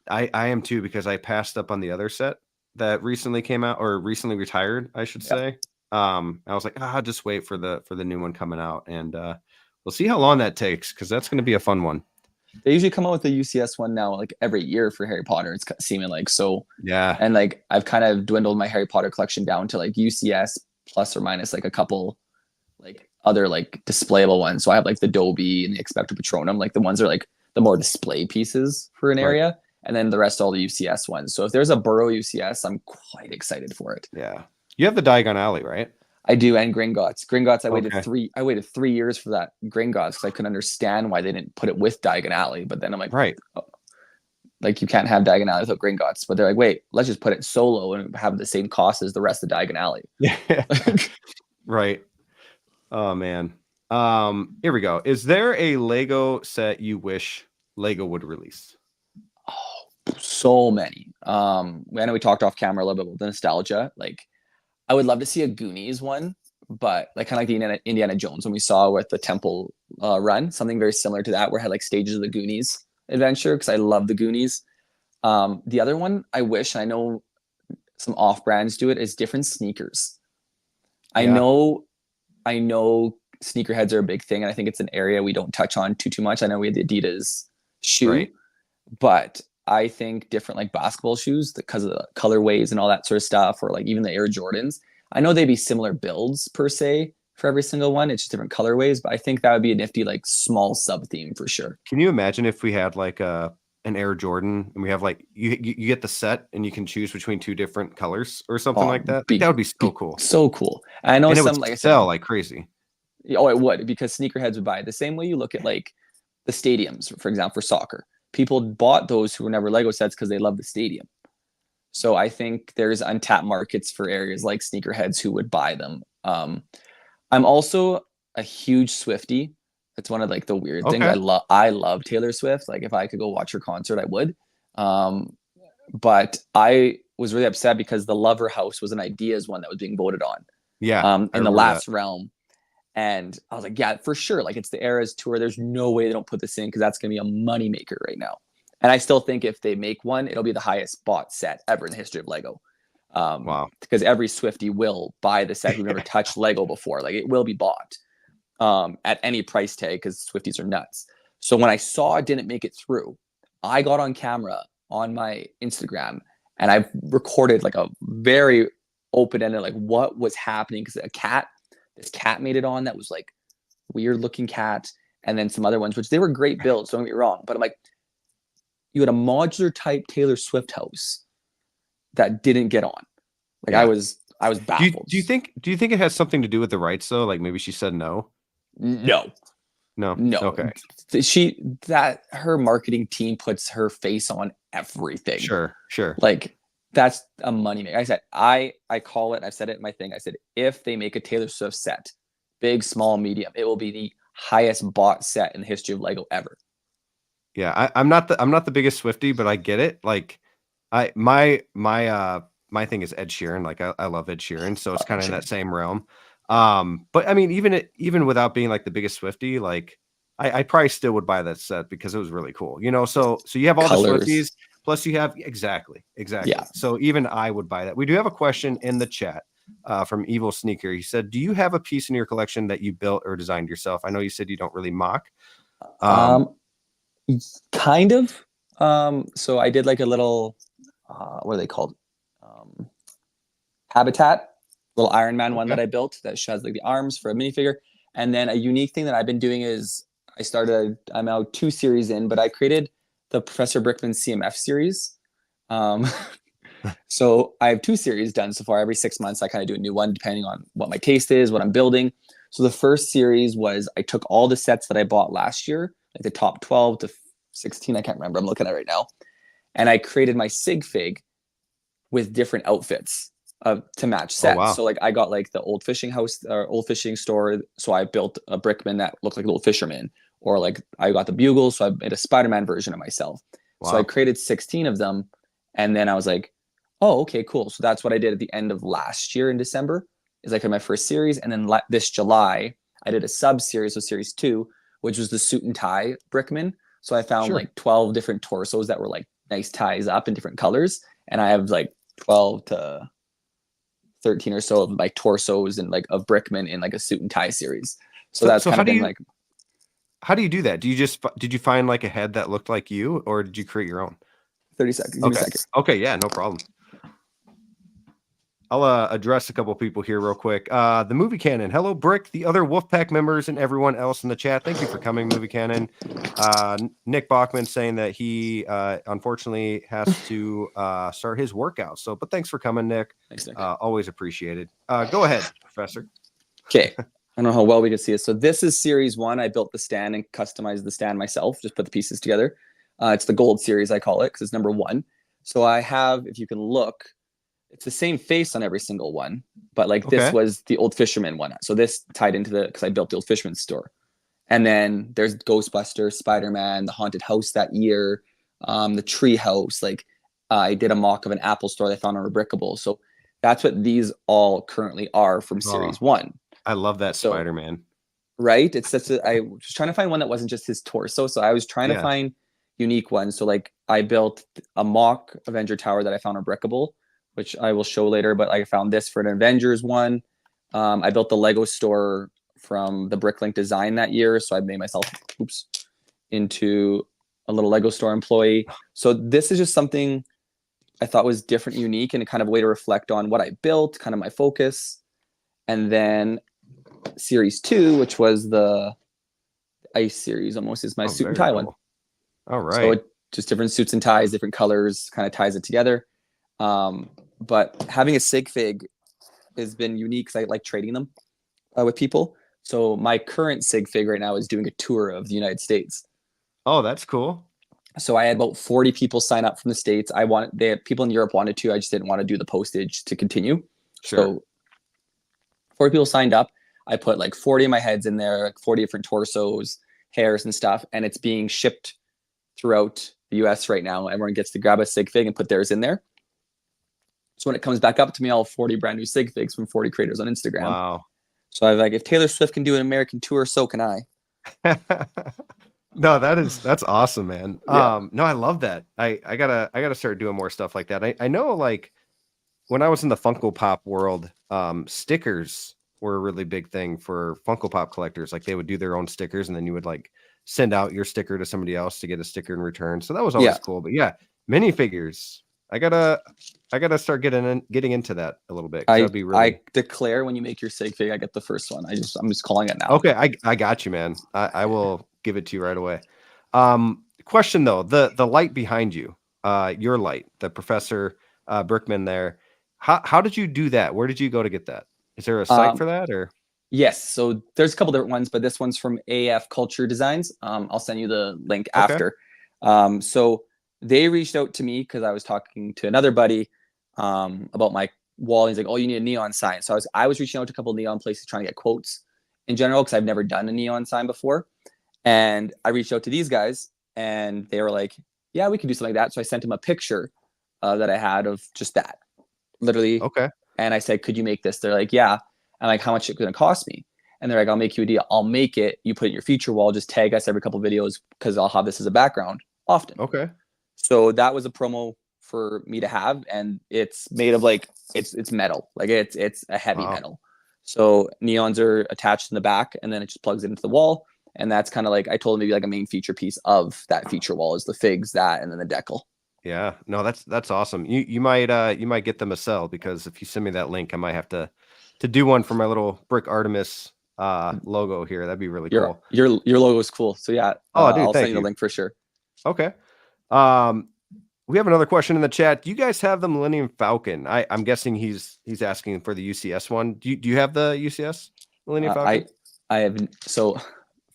Speaker 1: I am too, because I passed up on the other set that recently came out, or recently retired, I should say. I was like, I'll just wait for the new one coming out, and we'll see how long that takes, because that's going to be a fun one.
Speaker 2: They usually come out with the UCS one now, like every year for Harry Potter. It's seeming like so.
Speaker 1: Yeah.
Speaker 2: And like I've kind of dwindled my Harry Potter collection down to like UCS plus or minus like a couple like other like displayable ones. So I have like the Dobby and the Expecto Patronum, like the ones that are like the more display pieces for an
Speaker 1: Right.
Speaker 2: area, and then the rest all the UCS ones. So if there's a Burrow UCS, I'm quite excited for it.
Speaker 1: Yeah. You have the Diagon Alley, right?
Speaker 2: I do, and Gringotts. Gringotts,
Speaker 1: Okay.
Speaker 2: I waited 3 years for that Gringotts because I couldn't understand why they didn't put it with Diagon Alley. But then I'm like,
Speaker 1: Right.
Speaker 2: oh, like you can't have Diagon Alley without Gringotts. But they're like, wait, let's just put it solo and have the same cost as the rest of Diagon Alley.
Speaker 1: Yeah. Right. Oh man. Here we go. Is there a Lego set you wish Lego would release?
Speaker 2: Oh, so many. I know we talked off camera a little bit about the nostalgia. Like, I would love to see a Goonies one, but like kind of like the Indiana Jones when we saw with the Temple run, something very similar to that, where it had like stages of the Goonies adventure, because I love the Goonies. The other one I wish, and I know some off brands do it, is different sneakers. I
Speaker 1: Yeah.
Speaker 2: know sneakerheads are a big thing, and I think it's an area we don't touch on too much. I know we had the Adidas shoe,
Speaker 1: Right.
Speaker 2: but I think different like basketball shoes, because of the colorways and all that sort of stuff, or like even the Air Jordans. I know they'd be similar builds per se for every single one. It's just different colorways, but I think that would be a nifty like small sub theme for sure.
Speaker 1: Can you imagine if we had like an Air Jordan and we have like you get the set and you can choose between two different colors or something like that? That would be so cool.
Speaker 2: So cool. And I know
Speaker 1: and it
Speaker 2: some,
Speaker 1: would
Speaker 2: like I
Speaker 1: sell
Speaker 2: said,
Speaker 1: like crazy.
Speaker 2: oh, it would, because sneakerheads would buy it. The same way you look at like the stadiums, for example, for soccer. People bought those who were never Lego sets because they love the stadium. So I think there's untapped markets for areas like sneakerheads who would buy them. I'm also a huge Swiftie. It's one of like the weird things.
Speaker 1: Okay.
Speaker 2: I love Taylor Swift. Like if I could go watch her concert, I would. But I was really upset because the Lover House was an ideas one that was being voted on.
Speaker 1: Yeah.
Speaker 2: In the last realm. And I was like, yeah, for sure. Like it's the Eras tour. There's no way they don't put this in, because that's going to be a moneymaker right now. And I still think if they make one, it'll be the highest bought set ever in the history of Lego.
Speaker 1: Wow.
Speaker 2: Because every Swiftie will buy the set who've never touched Lego before. Like it will be bought at any price tag, because Swifties are nuts. So when I saw it didn't make it through, I got on camera on my Instagram and I recorded like a very open-ended, like what was happening, because this cat made it on that was like weird looking cat, and then some other ones, which they were great builds, don't get me wrong. But I'm like, you had a modular type Taylor Swift house that didn't get on. Like yeah. I was baffled.
Speaker 1: Do you think it has something to do with the rights though? Like maybe she said no?
Speaker 2: No.
Speaker 1: Okay.
Speaker 2: Her marketing team puts her face on everything.
Speaker 1: Sure.
Speaker 2: Like that's a money maker. I said, I call it, I've said it in my thing. I said, if they make a Taylor Swift set, big, small, medium, it will be the highest bought set in the history of Lego ever.
Speaker 1: Yeah. I'm not the biggest Swiftie, but I get it. Like my thing is Ed Sheeran. Like I love Ed Sheeran. So it's kind of in that same realm. But I mean, even without being like the biggest Swiftie, like I probably still would buy that set because it was really cool, you know? So you have all
Speaker 2: colors.
Speaker 1: The Swifties, plus you have exactly.
Speaker 2: Yeah.
Speaker 1: So even I would buy that. We do have a question in the chat from Evil Sneaker. He said, do you have a piece in your collection that you built or designed yourself? I know you said you don't really mock.
Speaker 2: Kind of. So I did like a little, what are they called? Habitat, little Iron Man one that I built that has like the arms for a minifigure. And then a unique thing that I've been doing is I'm now 2 series in, but I created the Professor Brickman CMF series. So I have 2 series done so far. Every 6 months, I kind of do a new one depending on what my taste is, what I'm building. So the first series was I took all the sets that I bought last year, like the top 12 to 16. I can't remember. I'm looking at it right now. And I created my sig fig with different outfits to match sets. Oh, wow. So like I got like the old fishing house or old fishing store. So I built a Brickman that looked like a little fisherman, or like I got the bugles. So I made a Spider-Man version of myself. Wow. So I created 16 of them. And then I was like, oh, okay, cool. So that's what I did at the end of last year in December is I created my first series. And then this July, I did a sub series, so series 2, which was the suit and tie Brickman. So I found like 12 different torsos that were like nice ties up in different colors. And I have like 12 to 13 or so of like torsos and like of Brickman in like a suit and tie series. So that's kind of been like.
Speaker 1: How do you do that? Did you find like a head that looked like you, or did you create your own?
Speaker 2: 30 seconds.
Speaker 1: Okay. Okay. Yeah, no problem. I'll address a couple people here real quick. The Movie Cannon. Hello, Brick, the other Wolfpack members, and everyone else in the chat. Thank you for coming, Movie Cannon. Nick Bachman saying that he unfortunately has to start his workout. So, but thanks for coming, Nick.
Speaker 2: Thanks, Nick.
Speaker 1: Always appreciated. Go ahead, Professor.
Speaker 2: Okay. I don't know how well we can see it. So this is series 1. I built the stand and customized the stand myself. Just put the pieces together. It's the gold series, I call it, because it's number 1. So I have, if you can look, it's the same face on every single one, but like this was the old fisherman one. So this tied into because I built the old fisherman store. And then there's Ghostbusters, Spider-Man, the haunted house that year, the tree house. Like I did a mock of an Apple store that I found on Rebrickable. So that's what these all currently are from series 1.
Speaker 1: I love that Spider-Man.
Speaker 2: Right? It's just I was trying to find one that wasn't just his torso. So I was trying to find unique ones. So like I built a mock Avenger Tower that I found on Rebrickable, which I will show later, but I found this for an Avengers one. I built the Lego store from the Bricklink design that year. So I made myself, into a little Lego store employee. So this is just something I thought was different, unique, and a kind of way to reflect on what I built, kind of my focus. And then series 2, which was the ice series, almost is my suit and tie one.
Speaker 1: All right.
Speaker 2: So just different suits and ties, different colors, kind of ties it together. But having a sig fig has been unique because I like trading them with people. So my current sig fig right now is doing a tour of the United States.
Speaker 1: Oh, that's cool.
Speaker 2: So I had about 40 people sign up from the States. People in Europe wanted to. I just didn't want to do the postage to continue.
Speaker 1: Sure.
Speaker 2: So 40 people signed up. I put like 40 of my heads in there, like 40 different torsos, hairs and stuff. And it's being shipped throughout the US right now. Everyone gets to grab a sig fig and put theirs in there. So when it comes back up to me, I'll have 40 brand new sig figs from 40 creators on Instagram.
Speaker 1: Wow.
Speaker 2: So I was like, if Taylor Swift can do an American tour, so can I.
Speaker 1: No, that's awesome, man.
Speaker 2: Yeah.
Speaker 1: No, I love that. I gotta start doing more stuff like that. I know, like when I was in the Funko Pop world, stickers were a really big thing for Funko Pop collectors. Like they would do their own stickers, and then you would like send out your sticker to somebody else to get a sticker in return. So that was always cool. But yeah, minifigures. I gotta start getting into that a little bit. That'd be really...
Speaker 2: I declare when you make your sig fig, I get the first one. I'm just calling it now.
Speaker 1: Okay, I got you, man. I will give it to you right away. Question though, the light behind you, your light, the Professor Brickman there. How did you do that? Where did you go to get that? Is there a site for that or?
Speaker 2: Yes. So there's a couple different ones, but this one's from AF Culture Designs. I'll send you the link after. So they reached out to me because I was talking to another buddy about my wall. He's like, "Oh, you need a neon sign." So I was reaching out to a couple of neon places trying to get quotes in general because I've never done a neon sign before. And I reached out to these guys, and they were like, "Yeah, we can do something like that." So I sent them a picture that I had of just that, literally.
Speaker 1: Okay.
Speaker 2: And I said, "Could you make this?" They're like, "Yeah." I'm like, "How much is it going to cost me?" And they're like, "I'll make you a deal. I'll make it. You put it in your feature wall. Just tag us every couple of videos because I'll have this as a background often."
Speaker 1: Okay.
Speaker 2: So that was a promo for me to have, and it's made of like it's metal, like it's a heavy metal. So neons are attached in the back, and then it just plugs into the wall, and that's kind of like I told them maybe like a main feature piece of that feature wall is the figs, that, and then the decal.
Speaker 1: Yeah, no, that's awesome. You might get them a sell because if you send me that link, I might have to do one for my little Brick Artemis logo here. That'd be really cool.
Speaker 2: Your logo is cool. So yeah,
Speaker 1: dude,
Speaker 2: I'll send you the
Speaker 1: you.
Speaker 2: link for sure.
Speaker 1: Okay. We have another question in the chat. Do you guys have the Millennium Falcon? I'm guessing he's asking for the UCS one. Do you have the UCS Millennium Falcon?
Speaker 2: I have. So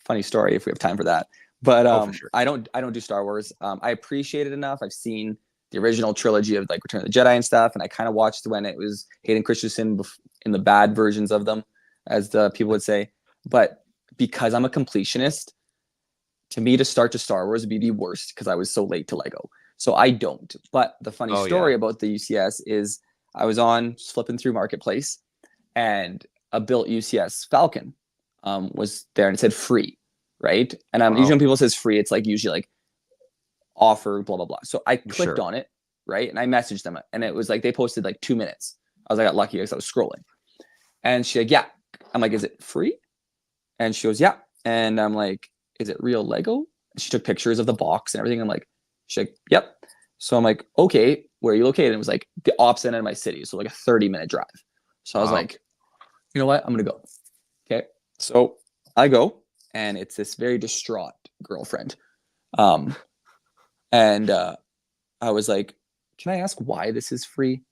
Speaker 2: funny story if we have time for that. But
Speaker 1: for sure.
Speaker 2: I don't do Star Wars. I appreciate it enough. I've seen the original trilogy of like Return of the Jedi and stuff, and I kind of watched when it was Hayden Christensen in the bad versions of them, as the people would say. But because I'm a completionist, to me to start to Star Wars would be the worst because I was so late to Lego. So I don't. But the funny story about the UCS is I was just flipping through Marketplace, and a built UCS Falcon was there, and it said free, right? And usually when people says free, it's like usually like offer, blah, blah, blah. So I clicked on it, right? And I messaged them, and it was like they posted like 2 minutes. I got lucky because I was scrolling. And she's like, "Yeah." I'm like, "Is it free?" And she goes, "Yeah." And I'm like, "Is it real Lego?" And she took pictures of the box and everything. I'm like, she's like, "Yep." So I'm like, okay, where are you located? It was like the opposite end of my city. So like a 30-minute drive. So I was
Speaker 1: Wow.
Speaker 2: like, you know what? I'm going to go. Okay. So I go, and it's this very distraught girlfriend. Um, and I was like, can I ask why this is free?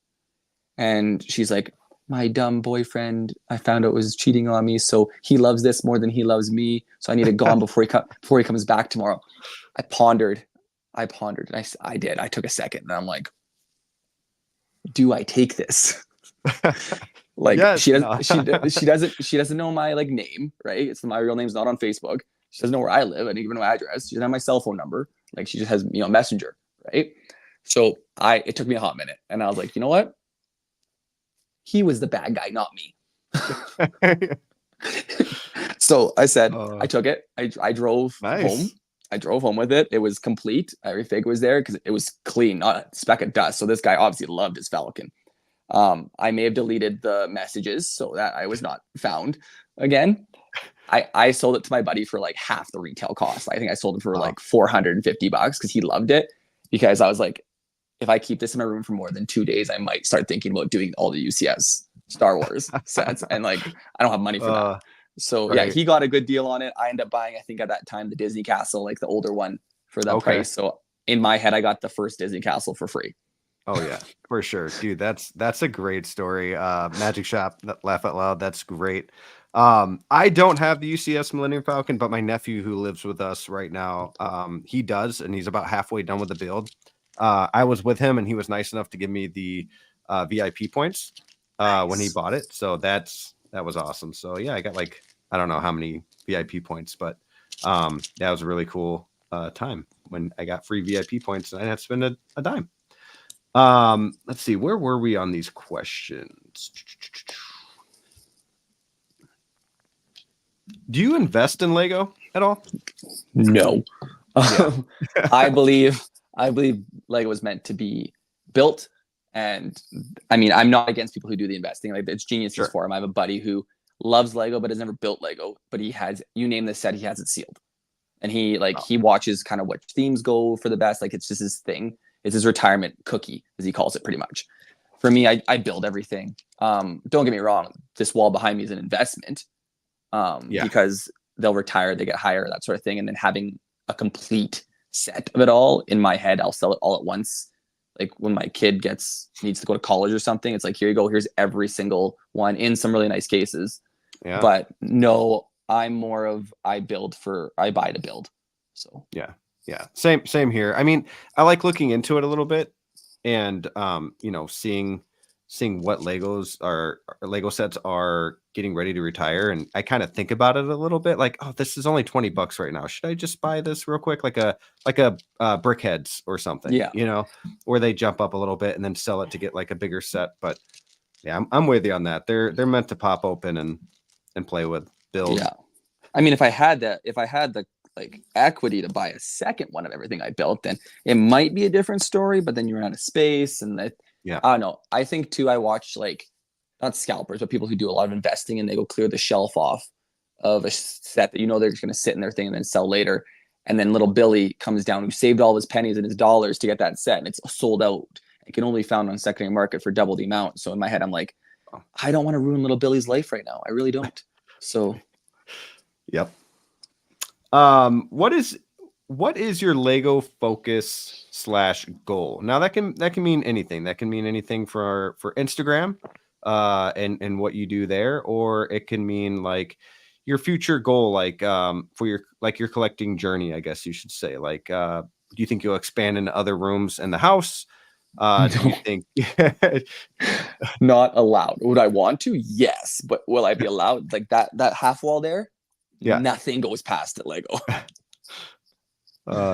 Speaker 2: And she's like, my dumb boyfriend, I found out was cheating on me. So he loves this more than he loves me. So I need it gone before he comes back tomorrow. I pondered, and I did. I took a second, and I'm like, do I take this? Like
Speaker 1: Yes, no.
Speaker 2: she doesn't know my like name, right? It's my real name's not on Facebook. She doesn't know where I live. I didn't give her no address. She doesn't have my cell phone number. Like she just has, Messenger, right? So it took me a hot minute, and I was like, you know what? He was the bad guy, not me. So I said, I took it. I drove home. I drove home with it. It was complete. Every fig was there because it was clean, not a speck of dust. So this guy obviously loved his Falcon. I may have deleted the messages so that I was not found again. I sold it to my buddy for like half the retail cost. I think I sold it for like $450 because he loved it. Because I was like, if I keep this in my room for more than 2 days, I might start thinking about doing all the UCS Star Wars sets. And like, I don't have money for that. So right. Yeah, he got a good deal on it. I ended up buying, I think at that time, the Disney Castle, like the older one for that price. So in my head, I got the first Disney Castle for free.
Speaker 1: Oh yeah, for sure, dude. That's a great story. Magic Shop, laugh out loud. That's great. I don't have the UCS Millennium Falcon, but my nephew who lives with us right now, he does, and he's about halfway done with the build. I was with him, and he was nice enough to give me the VIP points when he bought it. So that was awesome. So yeah, I got like, I don't know how many VIP points, but that was a really cool time when I got free VIP points and I had to spend a dime. Let's see, where were we on these questions? Do you invest in Lego at all?
Speaker 2: No. Yeah. I believe Lego was meant to be built. And I mean, I'm not against people who do the investing. Like, it's genius just for him. I have a buddy who loves Lego, but has never built Lego, but he has, you name the set, he has it sealed. And he watches kind of what themes go for the best. Like, it's just his thing. It's his retirement cookie, as he calls it, pretty much. For me, I build everything. Don't get me wrong. This wall behind me is an investment because they'll retire, they get higher, that sort of thing. And then having a complete set of it all in my head, I'll sell it all at once. Like when my kid needs to go to college or something, it's like, here you go. Here's every single one in some really nice cases. Yeah. But no, I'm more of I buy to build. So
Speaker 1: yeah, same here. I mean, I like looking into it a little bit and seeing what Lego sets are getting ready to retire, and I kind of think about it a little bit like, oh, this is only $20 right now. Should I just buy this real quick, like a Brickheads or something? Yeah, where they jump up a little bit and then sell it to get like a bigger set. But yeah, I'm with you on that. They're meant to pop open and play with, build.
Speaker 2: Yeah, I mean, if I had the like equity to buy a second one of everything I built, then it might be a different story. But then you run out of space, and I don't know. I think too, I watch like not scalpers, but people who do a lot of investing, and they go clear the shelf off of a set that they're just going to sit in their thing and then sell later. And then little Billy comes down who saved all his pennies and his dollars to get that set, and it's sold out. It can only be found on secondary market for double the amount. So in my head, I'm like, I don't want to ruin little Billy's life right now. I really don't. So,
Speaker 1: yep. What is your Lego focus / goal? Now that can mean anything. That can mean anything for Instagram, and what you do there, or it can mean like your future goal, like for your collecting journey, I guess you should say. Like, do you think you'll expand into other rooms in the house? Do you think
Speaker 2: not allowed? Would I want to? Yes, but will I be allowed? Like that half wall there? Yeah, nothing goes past it, Lego.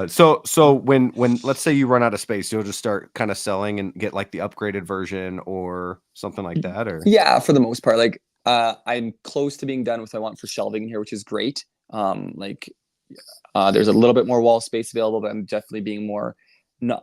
Speaker 1: So when let's say you run out of space, you'll just start kind of selling and get like the upgraded version or something like that, or
Speaker 2: for the most part. Like I'm close to being done with what I want for shelving in here, which is great. There's a little bit more wall space available, but I'm definitely being more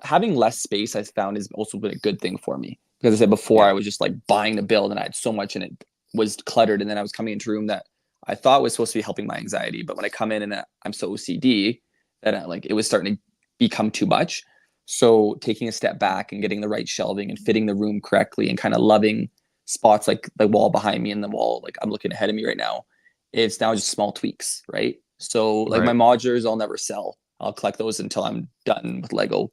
Speaker 2: having less space. I found has also been a good thing for me, because I said before I was just like buying to build, and I had so much, and it was cluttered, and then I was coming into a room that I thought was supposed to be helping my anxiety, but when I come in and I'm so OCD that it was starting to become too much. So taking a step back and getting the right shelving and fitting the room correctly and kind of loving spots like the wall behind me and the wall, like I'm looking ahead of me right now, it's now just small tweaks, right? So like my
Speaker 1: Right.
Speaker 2: modulars, I'll never sell. I'll collect those until I'm done with Lego.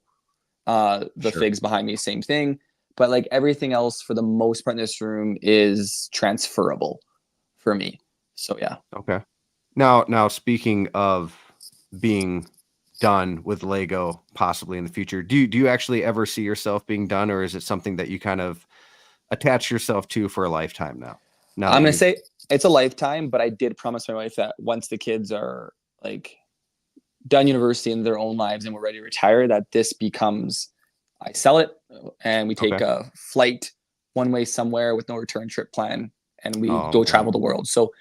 Speaker 2: The
Speaker 1: Sure.
Speaker 2: figs behind me, same thing. But like everything else for the most part in this room is transferable for me. So yeah.
Speaker 1: Okay. Now speaking of being done with Lego possibly in the future, do you actually ever see yourself being done, or is it something that you kind of attach yourself to for a lifetime now? Now
Speaker 2: I'm
Speaker 1: that
Speaker 2: gonna
Speaker 1: you've
Speaker 2: say it's a lifetime, but I did promise my wife that once the kids are like done university in their own lives and we're ready to retire, that this becomes I sell it and we take
Speaker 1: okay.
Speaker 2: a flight one way somewhere with no return trip plan and we
Speaker 1: Oh
Speaker 2: go
Speaker 1: man.
Speaker 2: travel the world. So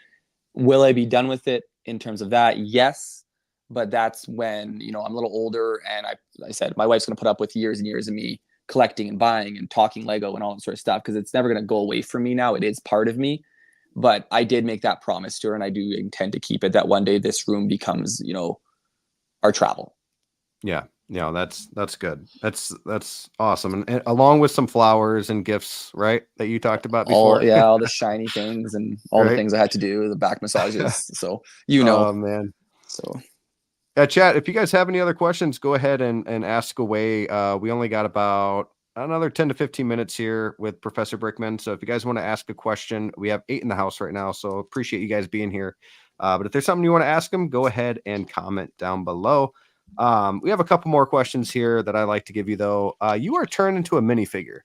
Speaker 2: will I be done with it in terms of that? Yes. But that's when, I'm a little older and I said my wife's gonna put up with years and years of me collecting and buying and talking Lego and all that sort of stuff because it's never gonna go away from me now. It is part of me. But I did make that promise to her and I do intend to keep it that one day this room becomes, our travel.
Speaker 1: Yeah. Yeah, that's good. That's awesome. And along with some flowers and gifts, right? That you talked about before.
Speaker 2: All the shiny things and all the
Speaker 1: Right?
Speaker 2: things I had to do, the back massages. So
Speaker 1: Oh man.
Speaker 2: so
Speaker 1: Chat, if you guys have any other questions, go ahead and ask away. We only got about another 10 to 15 minutes here with Professor Brickman. So if you guys want to ask a question, we have 8 in the house right now. So appreciate you guys being here. But if there's something you want to ask him, go ahead and comment down below. We have a couple more questions here that I like to give you, though. You are turned into a minifigure.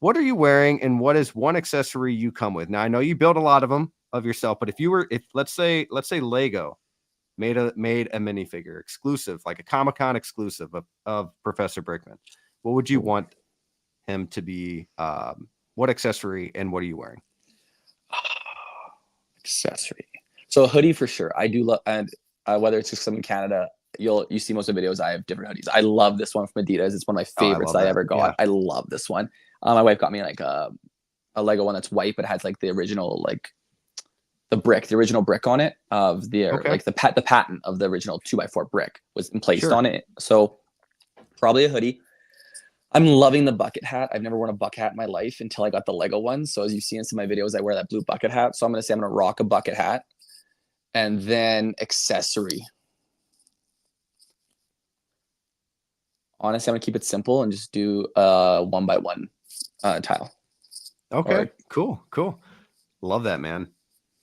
Speaker 1: What are you wearing, and what is one accessory you come with? Now, I know you build a lot of them of yourself, but if let's say Lego made a minifigure exclusive, like a Comic-Con exclusive of Professor Brickman, what would you want him to be? What accessory and what are you wearing?
Speaker 2: accessory. So a hoodie for sure. I do love, and whether it's just some in Canada, you see most of the videos. I have different hoodies. I love this one from Adidas. It's one of my
Speaker 1: Oh, I
Speaker 2: favorites
Speaker 1: love
Speaker 2: I
Speaker 1: that.
Speaker 2: ever got.
Speaker 1: Yeah.
Speaker 2: I love this one. My wife got me like a Lego one that's white, but has like the original like the original brick on it of the
Speaker 1: Okay.
Speaker 2: like the patent of the original 2x4 brick was placed
Speaker 1: Sure.
Speaker 2: on it. So probably a hoodie. I'm loving the bucket hat. I've never worn a bucket hat in my life until I got the Lego one. So as you see in some of my videos, I wear that blue bucket hat. So I'm gonna say I'm gonna rock a bucket hat, and then accessory. Honestly, I'm gonna keep it simple and just do a 1x1 tile.
Speaker 1: Okay. Cool. Love that, man.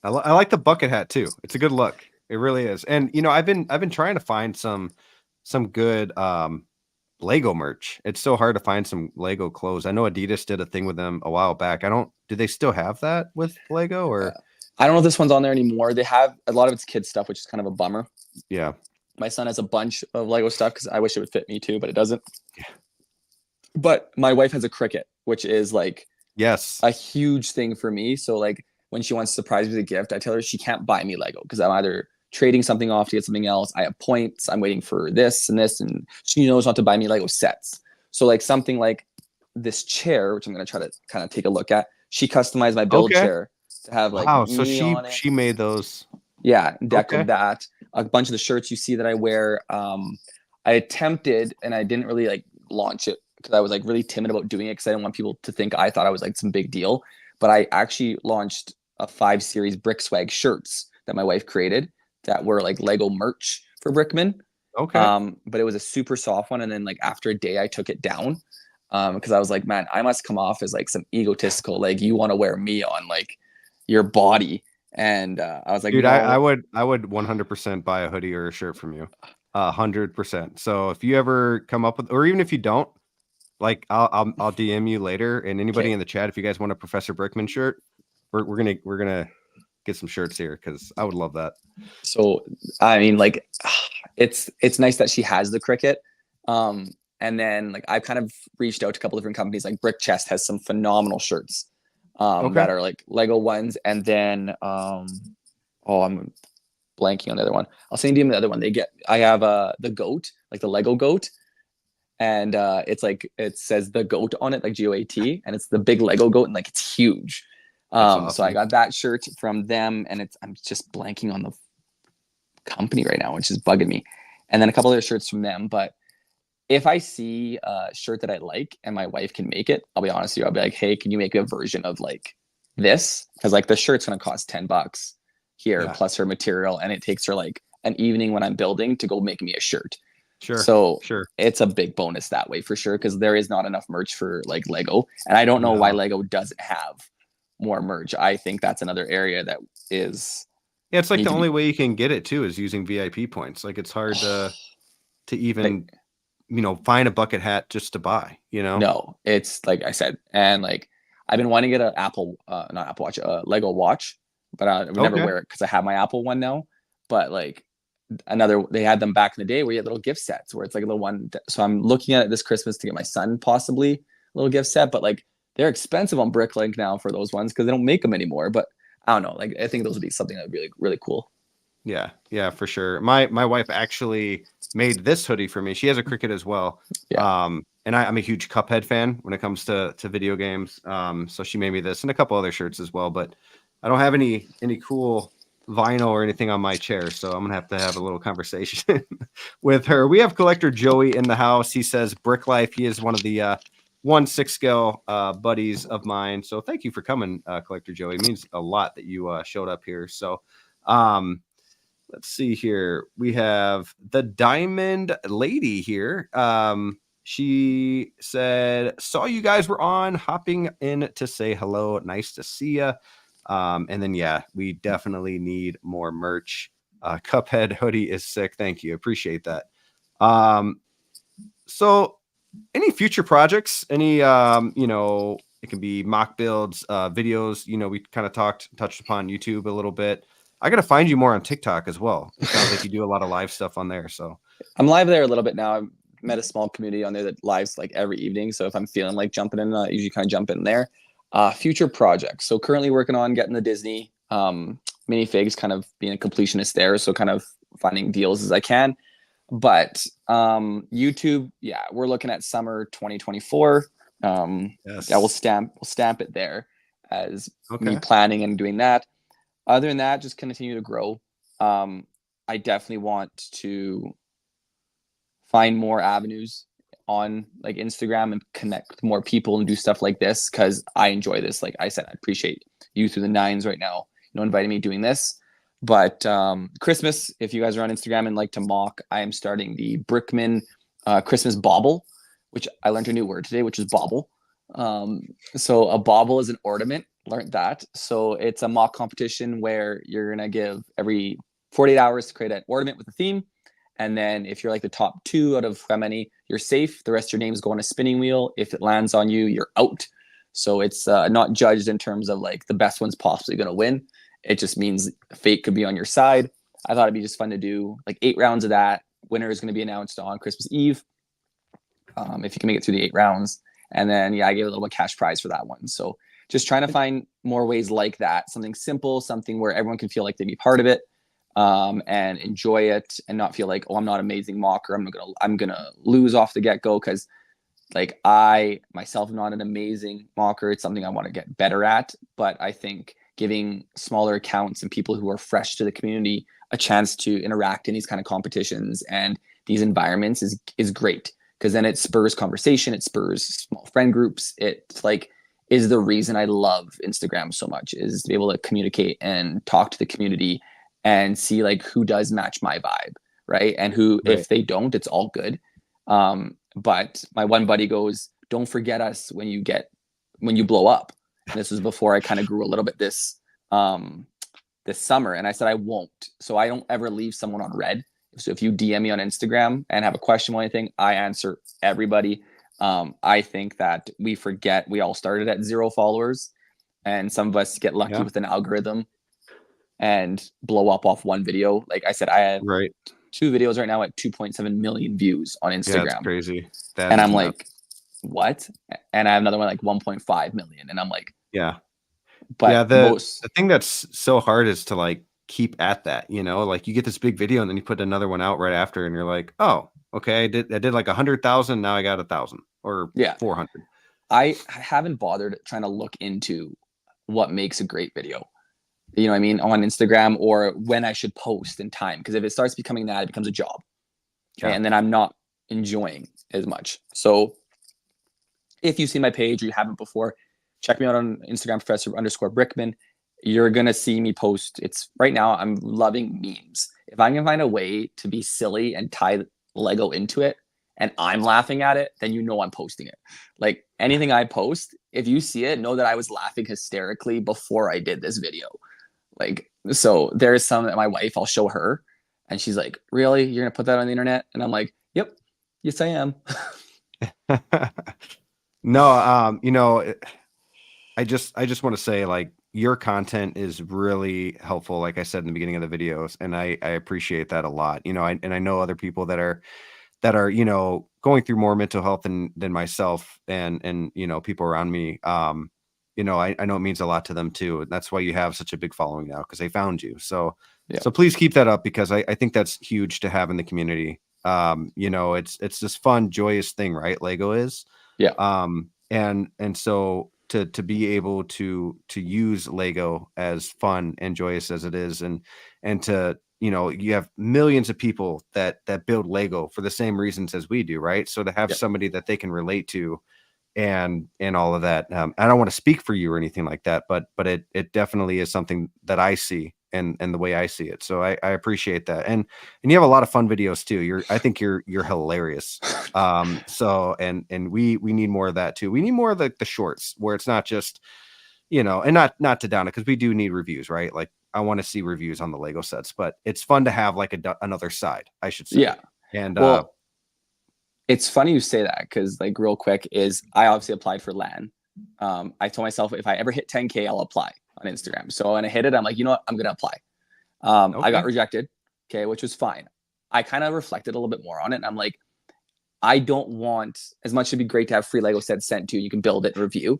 Speaker 1: I like the bucket hat too. It's a good look. It really is. And I've been trying to find some good Lego merch. It's so hard to find some Lego clothes. I know Adidas did a thing with them a while back. Do they still have that with Lego or?
Speaker 2: I don't know if this one's on there anymore. They have a lot of it's kid stuff, which is kind of a bummer.
Speaker 1: Yeah.
Speaker 2: My son has a bunch of Lego stuff because I wish it would fit me too, but it doesn't. Yeah. But my wife has a Cricut, which is like
Speaker 1: Yes,
Speaker 2: a huge thing for me. So like when she wants to surprise me with a gift, I tell her she can't buy me Lego because I'm either trading something off to get something else. I have points. I'm waiting for this and this, and she knows not to buy me Lego sets. So like something like this chair, which I'm going to try to kind of take a look at. She customized my build chair to have like
Speaker 1: wow. So
Speaker 2: me on it.
Speaker 1: she made those.
Speaker 2: Yeah, decoed
Speaker 1: Okay.
Speaker 2: that. A bunch of the shirts you see that I wear. I attempted and I didn't really like launch it because I was like really timid about doing it because I didn't want people to think I thought I was like some big deal. But I actually launched a 5 series Brick Swag shirts that my wife created that were like Lego merch for Brickman.
Speaker 1: Okay.
Speaker 2: But it was a super soft one. And then like after a day, I took it down because I was like, man, I must come off as like some egotistical, like you want to wear me on like your body. And I was like,
Speaker 1: Dude,
Speaker 2: no.
Speaker 1: I would 100% buy a hoodie or a shirt from you. 100%. So if you ever come up with, or even if you don't, like I'll DM you later. And anybody in the chat, if you guys want a Professor Brickman shirt, we're gonna get some shirts here because I would love that.
Speaker 2: So I mean, like, it's nice that she has the Cricut. And then like I've kind of reached out to a couple different companies. Like Brick Chest has some phenomenal shirts that are like Lego ones. And then I'm blanking on the other one. I'll send you the other one. I have the goat, like the Lego goat. And it's like it says the goat on it, like GOAT, and it's the big Lego goat, and like it's huge.
Speaker 1: Awesome.
Speaker 2: So I got that shirt from them, and I'm just blanking on the company right now, which is bugging me. And then a couple other shirts from them, but if I see a shirt that I like and my wife can make it, I'll be honest with you. I'll be like, hey, can you make a version of like this? Because like the shirt's gonna cost $10 here
Speaker 1: Yeah.
Speaker 2: plus her material, and it takes her like an evening when I'm building to go make me a shirt.
Speaker 1: Sure.
Speaker 2: So
Speaker 1: Sure.
Speaker 2: it's a big bonus that way for sure, because there is not enough merch for like Lego, and I don't know why
Speaker 1: No.
Speaker 2: Lego doesn't have more merch. I think that's another area that is
Speaker 1: Yeah, it's like
Speaker 2: need
Speaker 1: the
Speaker 2: to
Speaker 1: only
Speaker 2: be
Speaker 1: way you can get it too is using VIP points. Like it's hard to even,
Speaker 2: like
Speaker 1: find a bucket hat just to buy, you know?
Speaker 2: no, it's like I said, and like I've been wanting to get an Apple, not Apple Watch, Lego watch, but I would never
Speaker 1: Okay.
Speaker 2: wear it because I have my Apple one now. But like another, they had them back in the day where you had little gift sets where it's like a little one. So I'm looking at it this Christmas to get my son possibly a little gift set, but like they're expensive on Bricklink now for those ones because they don't make them anymore. But I don't know, like I think those would be something that would be really really cool.
Speaker 1: Yeah, yeah, for sure. My wife actually made this hoodie for me. She has a Cricut as well.
Speaker 2: Yeah.
Speaker 1: And I'm a huge Cuphead fan when it comes to video games. So she made me this and a couple other shirts as well. But I don't have any cool vinyl or anything on my chair, so I'm gonna have to have a little conversation with her. We have collector Joey in the house. He says Brick Life. He is one of the 1/6 scale buddies of mine. So thank you for coming, collector Joey. It means a lot that you showed up here. So let's see here. We have the Diamond Lady here. She said, saw you guys were on, hopping in to say hello. Nice to see you. And then, yeah, we definitely need more merch. Cuphead hoodie is sick. Thank you. Appreciate that. So any future projects, any, it can be mock builds, videos, we kind of touched upon YouTube a little bit. I got to find you more on TikTok as well. It sounds like you do a lot of live stuff on there. So
Speaker 2: I'm live there a little bit now. I've met a small community on there that lives like every evening. So if I'm feeling like jumping in, I usually kind of jump in there. Future projects. So currently working on getting the Disney minifigs, kind of being a completionist there. So kind of finding deals as I can. But YouTube, yeah, we're looking at summer 2024.
Speaker 1: yes.
Speaker 2: Yeah, we'll stamp it there as
Speaker 1: Okay.
Speaker 2: me planning and doing that. Other than that, just continue to grow. I definitely want to find more avenues on like Instagram and connect with more people and do stuff like this because I enjoy this. Like I said, I appreciate you through the nines right now, inviting me doing this. But Christmas, if you guys are on Instagram and like to mock, I am starting the Brickman Christmas bauble, which I learned a new word today, which is bauble. So a bauble is an ornament. Learned that. So it's a mock competition where you're gonna give every 48 hours to create an ornament with a theme. And then if you're like the top 2 out of how many, you're safe. The rest of your names go on a spinning wheel. If it lands on you, you're out. So it's not judged in terms of like the best one's possibly going to win. It just means fate could be on your side. I thought it'd be just fun to do like 8 rounds of that. Winner is going to be announced on Christmas Eve. If you can make it through the 8 rounds. And then, yeah, I gave a little bit cash prize for that one. So just trying to find more ways like that, something simple, something where everyone can feel like they be part of it, and enjoy it, and not feel like, oh, I'm not an amazing mocker. I'm gonna lose off the get-go because, like, I myself am not an amazing mocker. It's something I want to get better at. But I think giving smaller accounts and people who are fresh to the community a chance to interact in these kind of competitions and these environments is great because then it spurs conversation, it spurs small friend groups. It's like is the reason I love Instagram so much is to be able to communicate and talk to the community and see like who does match my vibe, right? And who,
Speaker 1: Right.
Speaker 2: if they don't, it's all good. But my one buddy goes, "Don't forget us when you blow up." And this was before I kind of grew a little bit this summer, and I said I won't. So I don't ever leave someone on red. So if you DM me on Instagram and have a question or anything, I answer everybody. I think that we forget we all started at 0 followers, and some of us get lucky with an algorithm and blow up off one video. Like I said, I have 2 videos right now at 2.7 million views on Instagram.
Speaker 1: Yeah, that's crazy.
Speaker 2: And I'm like, what? And I have another one like 1.5 million. And I'm like,
Speaker 1: yeah.
Speaker 2: But
Speaker 1: yeah, the thing that's so hard is to like keep at that, like you get this big video and then you put another one out right after and you're like, oh, okay, I did like 100,000. Now I got 1,000 or 400.
Speaker 2: I haven't bothered trying to look into what makes a great video, you know what I mean, on Instagram, or when I should post in time. Because if it starts becoming that, it becomes a job. Okay? And then I'm not enjoying as much. So if you've seen my page or you haven't before, check me out on Instagram, Professor_Brickman. You're going to see me post. It's right now, I'm loving memes. If I can find a way to be silly and tie Lego into it and I'm laughing at it, then you know I'm posting it. Like anything I post, if you see it, know that I was laughing hysterically before I did this video. Like, so there's some that my wife, I'll show her and she's like, really? You're going to put that on the internet? And I'm like, yep, yes, I am.
Speaker 1: No, you know, I just want to say, like, your content is really helpful, like I said in the beginning of the videos, and I appreciate that a lot. You know, and I know other people that are, you know, going through more mental health than myself and you know, people around me. You know, I know it means a lot to them too. That's why you have such a big following now, because they found you. So
Speaker 2: Yeah.
Speaker 1: so please keep that up, because I think that's huge to have in the community. You know, it's this fun, joyous thing, right? Lego is.
Speaker 2: Yeah.
Speaker 1: And so to be able to use Lego as fun and joyous as it is, and to, you know, you have millions of people that build Lego for the same reasons as we do, right? So to have
Speaker 2: Yeah.
Speaker 1: somebody that they can relate to and all of that, I don't want to speak for you or anything like that, but it definitely is something that I see and the way I see it. So I appreciate that. And you have a lot of fun videos too. I think you're hilarious. So and we need more of that too. We need more of the shorts where it's not just, you know, and not to down it, because we do need reviews, right? Like I want to see reviews on the Lego sets, but it's fun to have like another side, I should say.
Speaker 2: Yeah.
Speaker 1: And
Speaker 2: well, it's funny you say that, because like real quick is I obviously applied for LAN. I told myself if I ever hit 10K, I'll apply on Instagram. So when I hit it, I'm like, you know what, I'm gonna apply. I got rejected, okay, which was fine. I kind of reflected a little bit more on it, and I'm like, I don't want, as much as it'd be great to have free Lego sets sent to you, you can build it and review.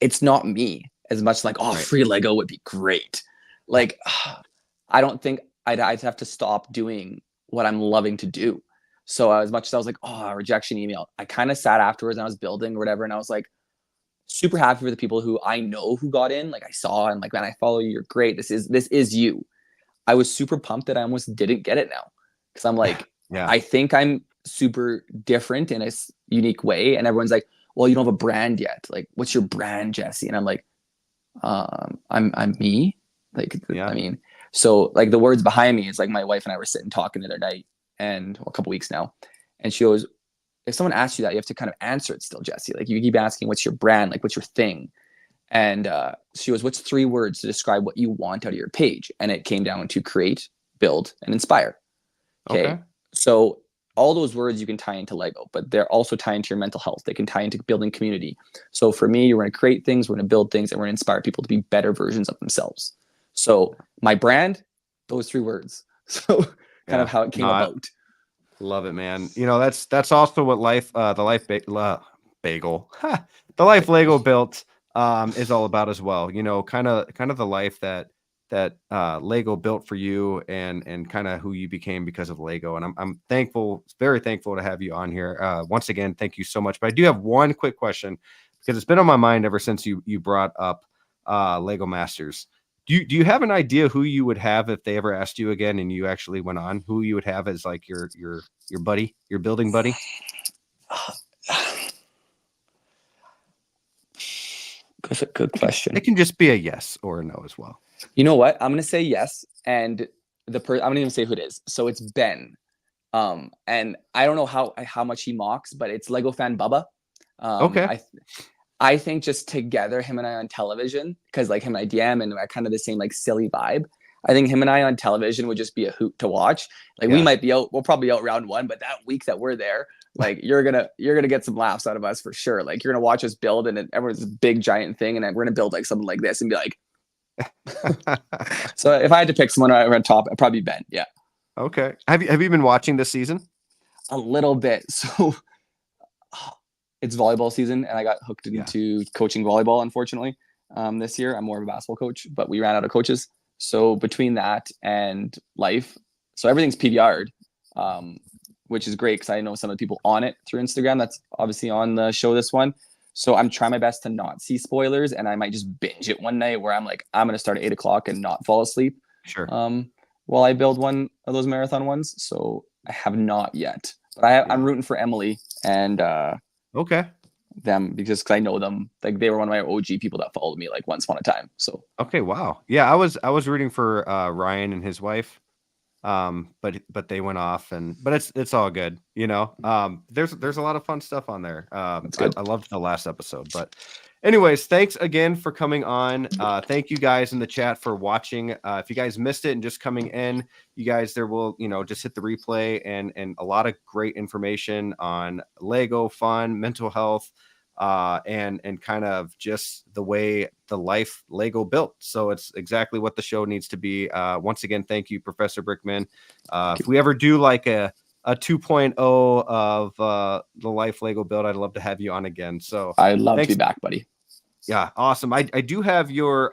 Speaker 2: It's not me as much like, oh, free Lego would be great. Like, I don't think I'd have to stop doing what I'm loving to do. So as much as I was like, oh, rejection email, I kind of sat afterwards and I was building or whatever, and I was like, super happy for the people who I know who got in. Like I saw and like, man, I follow you. You're great. This is you. I was super pumped that I almost didn't get it now, because I'm like,
Speaker 1: yeah,
Speaker 2: I think I'm super different in a unique way, and everyone's like, well, you don't have a brand yet. Like, what's your brand, Jesse? And I'm like, I'm me. Like,
Speaker 1: yeah.
Speaker 2: I mean, so like the words behind me is like my wife and I were sitting talking the other night, and a couple weeks now, and she goes, if someone asks you that, you have to kind of answer it still, Jesse. Like you keep asking, what's your brand? Like, what's your thing? And she goes, what's 3 words to describe what you want out of your page? And it came down to create, build, and inspire. Okay. So all those words you can tie into Lego, but they're also tie into your mental health. They can tie into building community. So for me, we're going to create things, we're going to build things, and we're going to inspire people to be better versions of themselves. So my brand, those 3 words. So kind of how it came about.
Speaker 1: Love it, man. You know, that's also what the life bagel, the life Lego built is all about as well. You know, kind of the life that Lego built for you, and kind of who you became because of Lego. And I'm thankful, very thankful to have you on here. Once again, thank you so much. But I do have one quick question, because it's been on my mind ever since you brought up Lego Masters. Do you have an idea who you would have if they ever asked you again and you actually went on? Who you would have as like your buddy, your building buddy?
Speaker 2: That's a good question.
Speaker 1: It can just be a yes or a no as well.
Speaker 2: You know what? I'm gonna say yes, and I'm gonna even say who it is. So it's Ben, and I don't know how much he mocks, but it's Lego fan Bubba.
Speaker 1: Okay.
Speaker 2: I think just together, him and I on television, because like him and I DM and I kind of the same like silly vibe. I think him and I on television would just be a hoot to watch. Like we might be out, we'll probably out round 1, but that week that we're there, like you're gonna get some laughs out of us for sure. Like you're gonna watch us build, and everyone's this big giant thing, and then we're gonna build like something like this and be like. So if I had to pick someone on top, I'd probably be Ben. Yeah.
Speaker 1: Okay. Have you been watching this season?
Speaker 2: A little bit. So it's volleyball season, and I got hooked into coaching volleyball, unfortunately. This year, I'm more of a basketball coach, but we ran out of coaches. So between that and life, so everything's PVR'd, which is great because I know some of the people on it through Instagram. That's obviously on the show, this one. So I'm trying my best to not see spoilers, and I might just binge it one night where I'm like, I'm going to start at 8 o'clock and not fall asleep.
Speaker 1: Sure.
Speaker 2: While I build one of those marathon ones. So I have not yet. But I'm rooting for Emily and
Speaker 1: Okay.
Speaker 2: them because I know them. Like they were one of my OG people that followed me like once upon a time. So
Speaker 1: Okay. Wow. Yeah, I was rooting for Ryan and his wife. But they went off, but it's all good, you know. There's a lot of fun stuff on there.
Speaker 2: that's good.
Speaker 1: I loved the last episode. But anyways, thanks again for coming on. Thank you guys in the chat for watching. If you guys missed it and just coming in, you guys, there will, just hit the replay and a lot of great information on Lego, fun, mental health, and kind of just the way the life Lego built. So it's exactly what the show needs to be. Once again, thank you, Professor Brickman. If we ever do like a 2.0 of the life Lego build, I'd love to have you on again. So
Speaker 2: I'd love to be back, buddy.
Speaker 1: Yeah, awesome. I do have your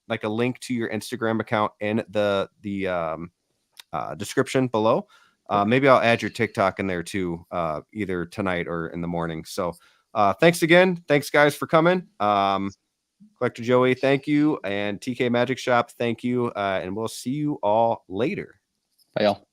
Speaker 1: like a link to your Instagram account in the description below. Maybe I'll add your TikTok in there too, either tonight or in the morning. So thanks again. Thanks guys for coming. Collector Joey, thank you. And TK Magic Shop, thank you. And we'll see you all later.
Speaker 2: Bye, y'all.